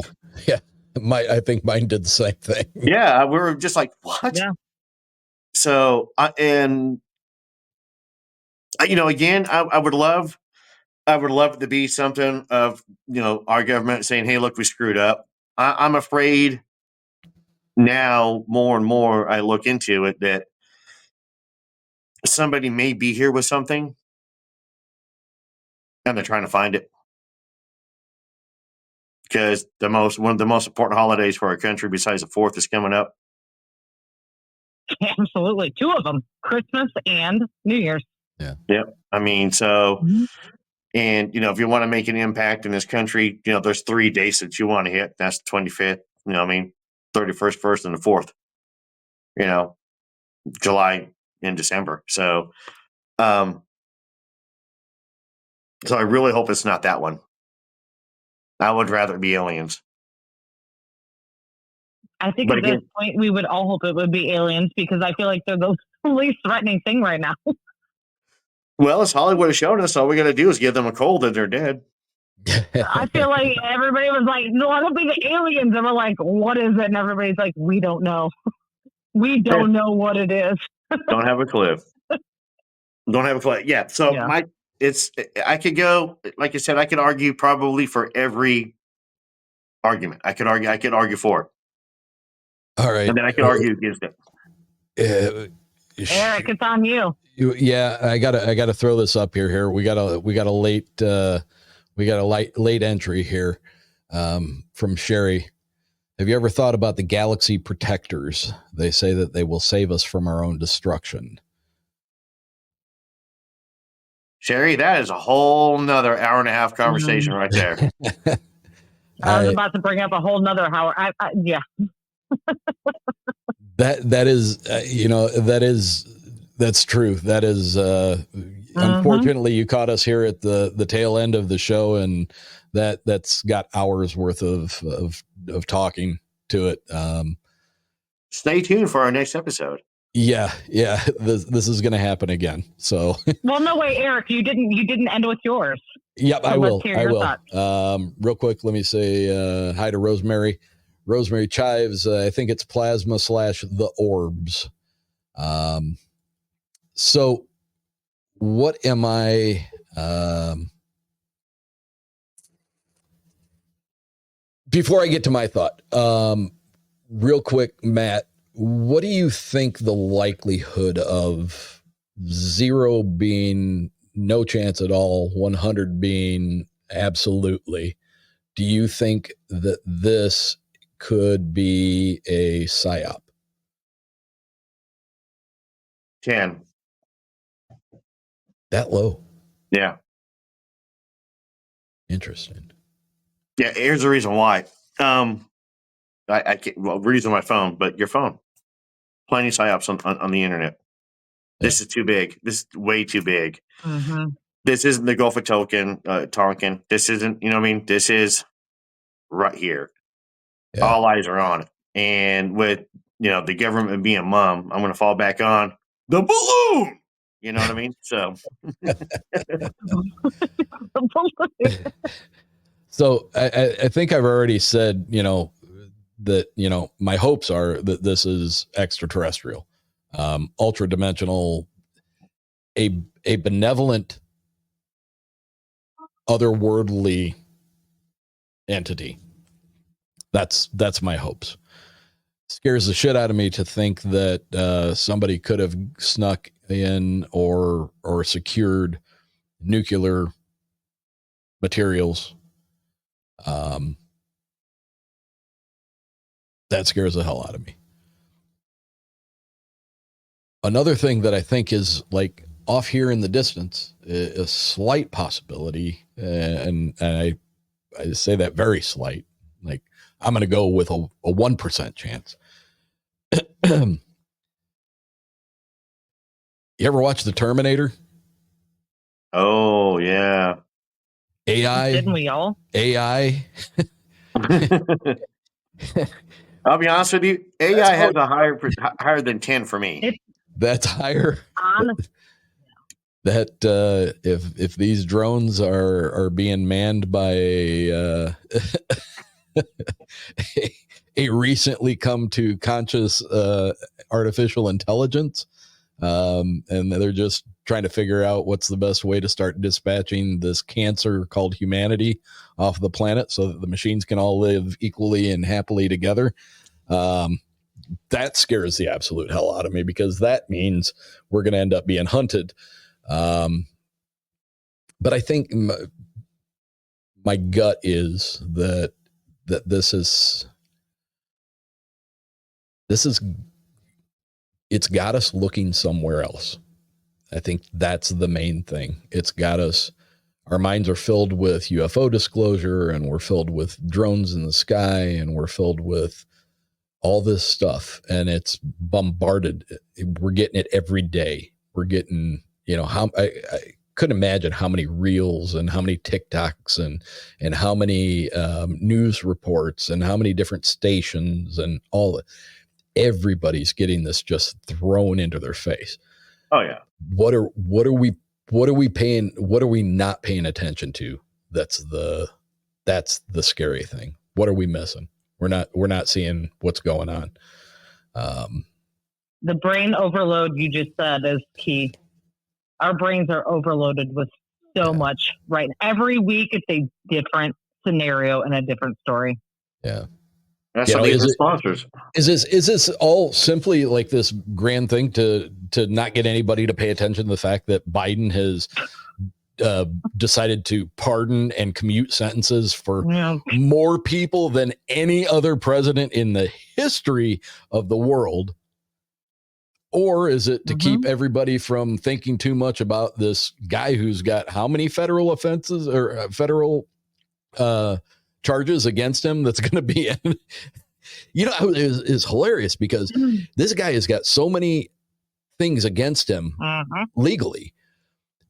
Yeah. I think mine did the same thing. Yeah, we were just like, what? Yeah. So, again, I would love it to be something of, our government saying, hey, look, we screwed up. I'm afraid now more and more I look into it that somebody may be here with something and they're trying to find it. Because one of the most important holidays for our country besides the 4th is coming up. Absolutely. 2 of them, Christmas and New Year's. Yeah. Yep. I mean, so, and, if you want to make an impact in this country, there's 3 dates that you want to hit. That's the 25th, 31st, 1st, and the 4th, July and December. So, so I really hope it's not that one. I would rather it be aliens. I think at this point, we would all hope it would be aliens because I feel like they're the least threatening thing right now. Well, as Hollywood has shown us, all we got to do is give them a cold and they're dead. I feel like everybody was like, no, it'll be the aliens. And we're like, what is it? And everybody's like, we don't know. We don't know what it is. Don't have a clue. Yeah. So I could go, like I said, I could argue probably for every argument. I could argue for it. All right. And then I could argue against it. Eric, it's on you. Yeah, I gotta throw this up here. We got a late entry here from Sherry. Have you ever thought about the galaxy protectors? They say that they will save us from our own destruction. Sherry, that is a whole nother hour and a half conversation right there. I was about to bring up a whole nother hour. Yeah. That is, that's true. That is, unfortunately you caught us here at the tail end of the show, and that's got hours worth of talking to it. Stay tuned for our next episode. Yeah. This is going to happen again. So, well, no way, Eric, you didn't end with yours. Yep, so I will. Real quick, let me say hi to Rosemary. Rosemary Chives. I think it's plasma / the orbs. So what am I, before I get to my thought, real quick, Matt, what do you think the likelihood of 0 being no chance at all, 100 being absolutely? Do you think that this could be a psyop? 10. That low? Yeah. Interesting. Yeah, here's the reason why. I can't, well, we're using my phone, but your phone. Plenty of psyops on the internet. This is too big. This is way too big. Mm-hmm. This isn't the Gulf of Tonkin. This isn't, you know what I mean? This is right here. Yeah. All eyes are on it. And with, the government being mum, I'm going to fall back on the balloon. You know what I mean? So. So I think I've already said, that, my hopes are that this is extraterrestrial, ultra dimensional, a benevolent, otherworldly entity. That's my hopes. Scares the shit out of me to think that somebody could have snuck in or secured nuclear materials. That scares the hell out of me. Another thing that I think is like off here in the distance, a slight possibility, and I say that very slight, like I'm going to go with a 1% chance. You ever watch The Terminator? Oh, yeah. AI. Didn't we all? AI. I'll be honest with you. AI has a higher than 10 for me. That's higher. That if these drones are being manned by a recently come to conscious artificial intelligence, and they're just trying to figure out what's the best way to start dispatching this cancer called humanity off the planet so that the machines can all live equally and happily together. That scares the absolute hell out of me, because that means we're going to end up being hunted. But I think my gut is that this is it's got us looking somewhere else. I think that's the main thing. It's got us, our minds are filled with UFO disclosure, and we're filled with drones in the sky, and we're filled with all this stuff, and it's bombarded. We're getting it every day. We're getting, how I couldn't imagine how many reels and how many TikToks and how many news reports and how many different stations and all that. Everybody's getting this just thrown into their face. Oh yeah. What are we not paying attention to? That's the scary thing. What are we missing? We're not seeing what's going on. The brain overload you just said is key. Our brains are overloaded with so much, right? Every week it's a different scenario and a different story. Yeah. That's some of the sponsors. Is this all simply like this grand thing to not get anybody to pay attention to the fact that Biden has decided to pardon and commute sentences for more people than any other president in the history of the world? Or is it to keep everybody from thinking too much about this guy who's got how many federal offenses or federal charges against him that's going to be in? Is hilarious, because this guy has got so many things against him legally.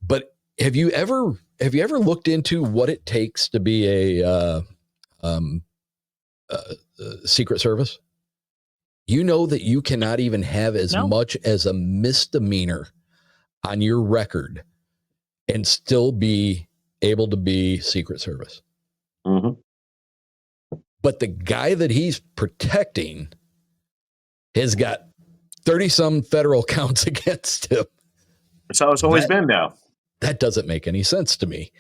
But have you ever looked into what it takes to be a Secret Service? You know that you cannot even have as much as a misdemeanor on your record and still be able to be Secret Service. Mm-hmm. But the guy that he's protecting has got 30-some federal counts against him. That's how it's always been now. That doesn't make any sense to me.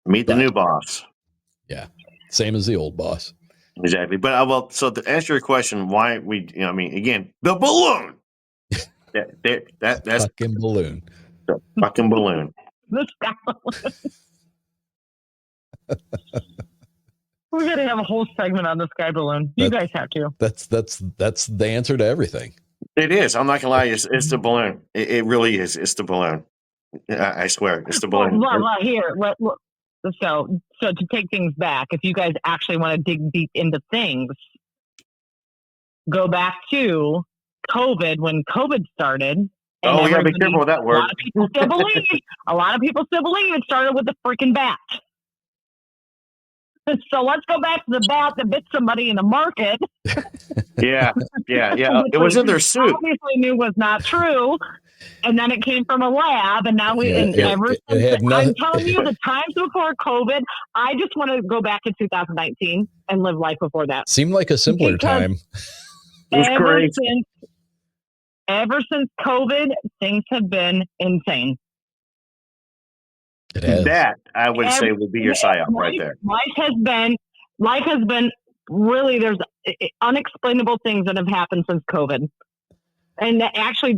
Meet the new boss. Yeah. Same as the old boss. Exactly. But so to answer your question, why again, the balloon. That's fucking balloon. The fucking balloon. We're gonna have a whole segment on the sky balloon. You guys have to. That's the answer to everything. It is. I'm not gonna lie. It's the balloon. It really is. It's the balloon. I swear, it's the balloon. Here, So to take things back, if you guys actually want to dig deep into things, go back to COVID, when COVID started. Oh, we got to be careful with that word. A lot of people still believe it started with the freaking bat. So let's go back to the bat that bit somebody in the market. Yeah. It was in their suit. Obviously knew was not true. And then it came from a lab, and now I'm telling you, the times before COVID, I just want to go back to 2019 and live life before that. Seemed like a simpler time. Ever since COVID, things have been insane. It has. That I would say would be your psyop right there. Life has been really, there's unexplainable things that have happened since COVID. And actually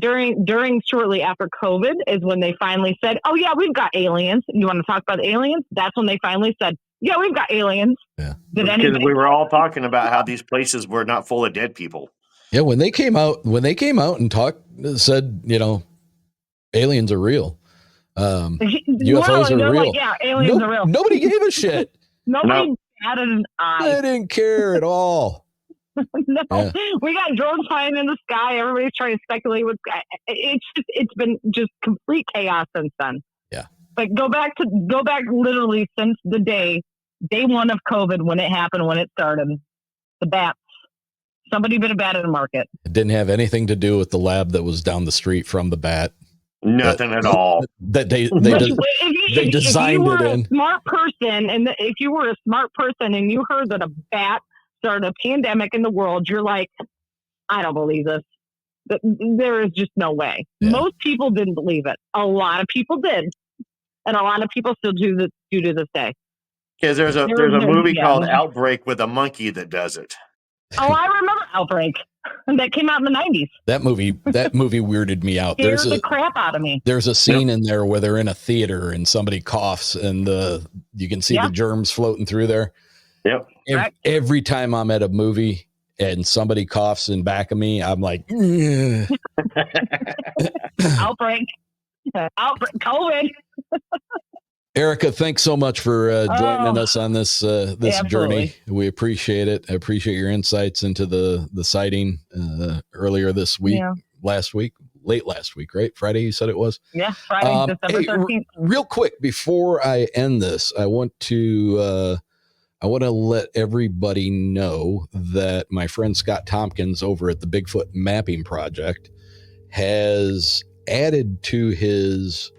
shortly after COVID is when they finally said, oh yeah, we've got aliens. You want to talk about aliens? That's when they finally said, yeah, we've got aliens. Yeah. Because we were all talking about how these places were not full of dead people. Yeah. When they came out and said, aliens are real. UFOs are real. Like, yeah, aliens are real. Nobody gave a shit. Nobody batted an eye. They didn't care at all. No, yeah. We got drones flying in the sky. Everybody's trying to speculate what's. It's been just complete chaos since then. Yeah. But go back literally since the day one of COVID, when it happened, when it started. The bats. Somebody bit a bat in the market. It didn't have anything to do with the lab that was down the street from the bat. Nothing at all. That they designed it in. Smart person, and if you were a smart person and you heard that a bat started a pandemic in the world, you're like, I don't believe this. There is just no way. Yeah. Most people didn't believe it. A lot of people did, and a lot of people still do to this day. Because there's a movie called Outbreak with a monkey that does it. Oh, I remember Outbreak. That came out in the 90s. That movie weirded me out. Scared the crap out of me. There's a scene in there where they're in a theater and somebody coughs and you can see the germs floating through there. Yep. Every time I'm at a movie and somebody coughs in back of me, I'm like, Outbreak, COVID. Erica, thanks so much for joining us on this journey. We appreciate it. I appreciate your insights into the sighting earlier this week, late last week, right? Friday, you said it was? Yeah, Friday, December 13th. Real quick, before I end this, I want to let everybody know that my friend Scott Tompkins over at the Bigfoot Mapping Project has added to his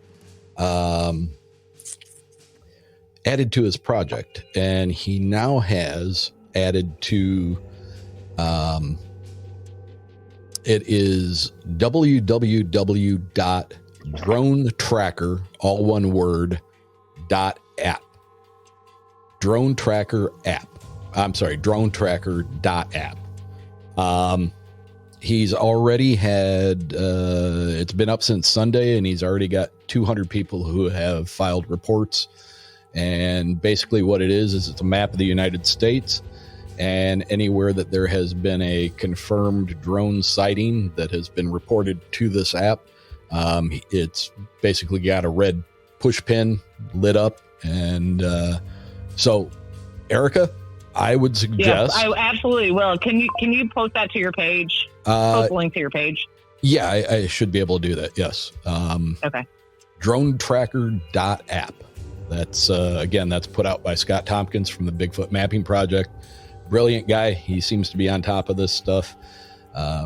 project, and he now has added to it is www.dronetracker, all one word, .app. dronetracker.app. He's already had it's been up since Sunday, and he's already got 200 people who have filed reports. And basically what it is it's a map of the United States, and anywhere that there has been a confirmed drone sighting that has been reported to this app, it's basically got a red push pin lit up. And so, Erica, I would suggest. Yes, I absolutely will. Can you post that to your page? Post a link to your page. Yeah, I should be able to do that. Yes. Okay. Dronetracker.app. That's again, that's put out by Scott Tompkins from the Bigfoot Mapping Project. Brilliant guy. He seems to be on top of this stuff.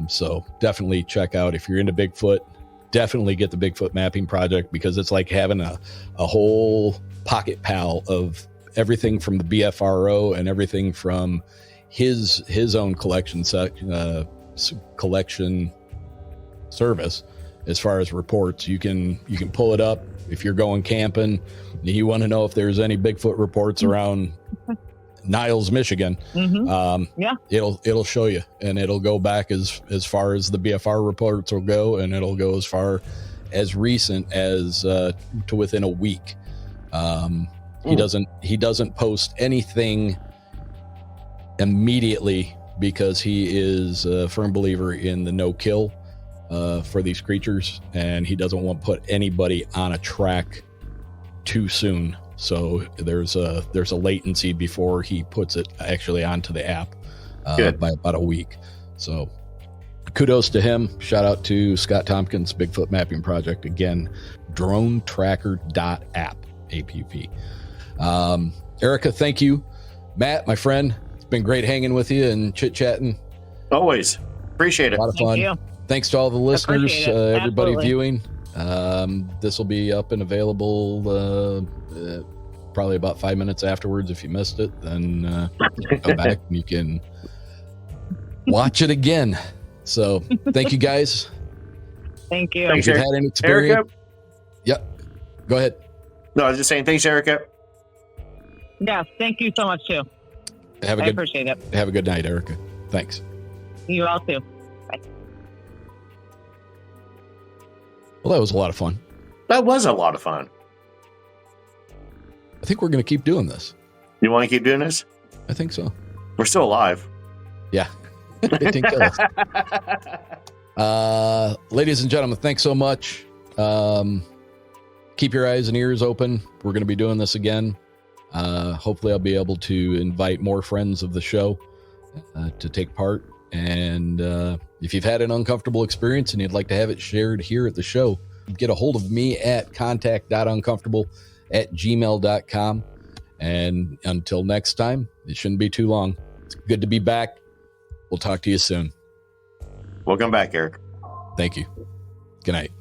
So definitely check out, if you're into Bigfoot, definitely get the Bigfoot Mapping Project, because it's like having a whole pocket pal of everything from the BFRO and everything from his own collection service. As far as reports, you can pull it up. If you're going camping, you want to know if there's any Bigfoot reports around Niles, Michigan. It'll show you, and it'll go back as far as the BFR reports will go, and it'll go as far as recent as to within a week. He doesn't post anything immediately, because he is a firm believer in the no kill for these creatures, and he doesn't want to put anybody on a track too soon So there's a latency before he puts it actually onto the app by about a week. So kudos to him. Shout out to Scott Tompkins, Bigfoot Mapping Project. Again, dronetracker.app, APP. Erica, thank you. Matt, my friend, it's been great hanging with you and chit-chatting. Always. Appreciate it. A lot of fun. Thank you. Thanks to all the listeners, everybody Absolutely. viewing. This will be up and available probably about 5 minutes afterwards. If you missed it, then come back and you can watch it again. So thank you guys. Thank you. Thanks, If you've had any experience, Erica? Yep. Go ahead. No, I was just saying, thanks, Erica. Yes, thank you so much too. I appreciate it. Have a good night, Erica. Thanks. You all too. Well, that was a lot of fun. That was a lot of fun. I think we're going to keep doing this. You want to keep doing this? I think so. We're still alive. Yeah. It didn't kill us. Ladies and gentlemen, thanks so much. Keep your eyes and ears open. We're going to be doing this again. Hopefully I'll be able to invite more friends of the show to take part. And if you've had an uncomfortable experience and you'd like to have it shared here at the show, get a hold of me at contact.uncomfortable@gmail.com. And until next time, it shouldn't be too long. It's good to be back. We'll talk to you soon. Welcome back, Eric. Thank you. Good night.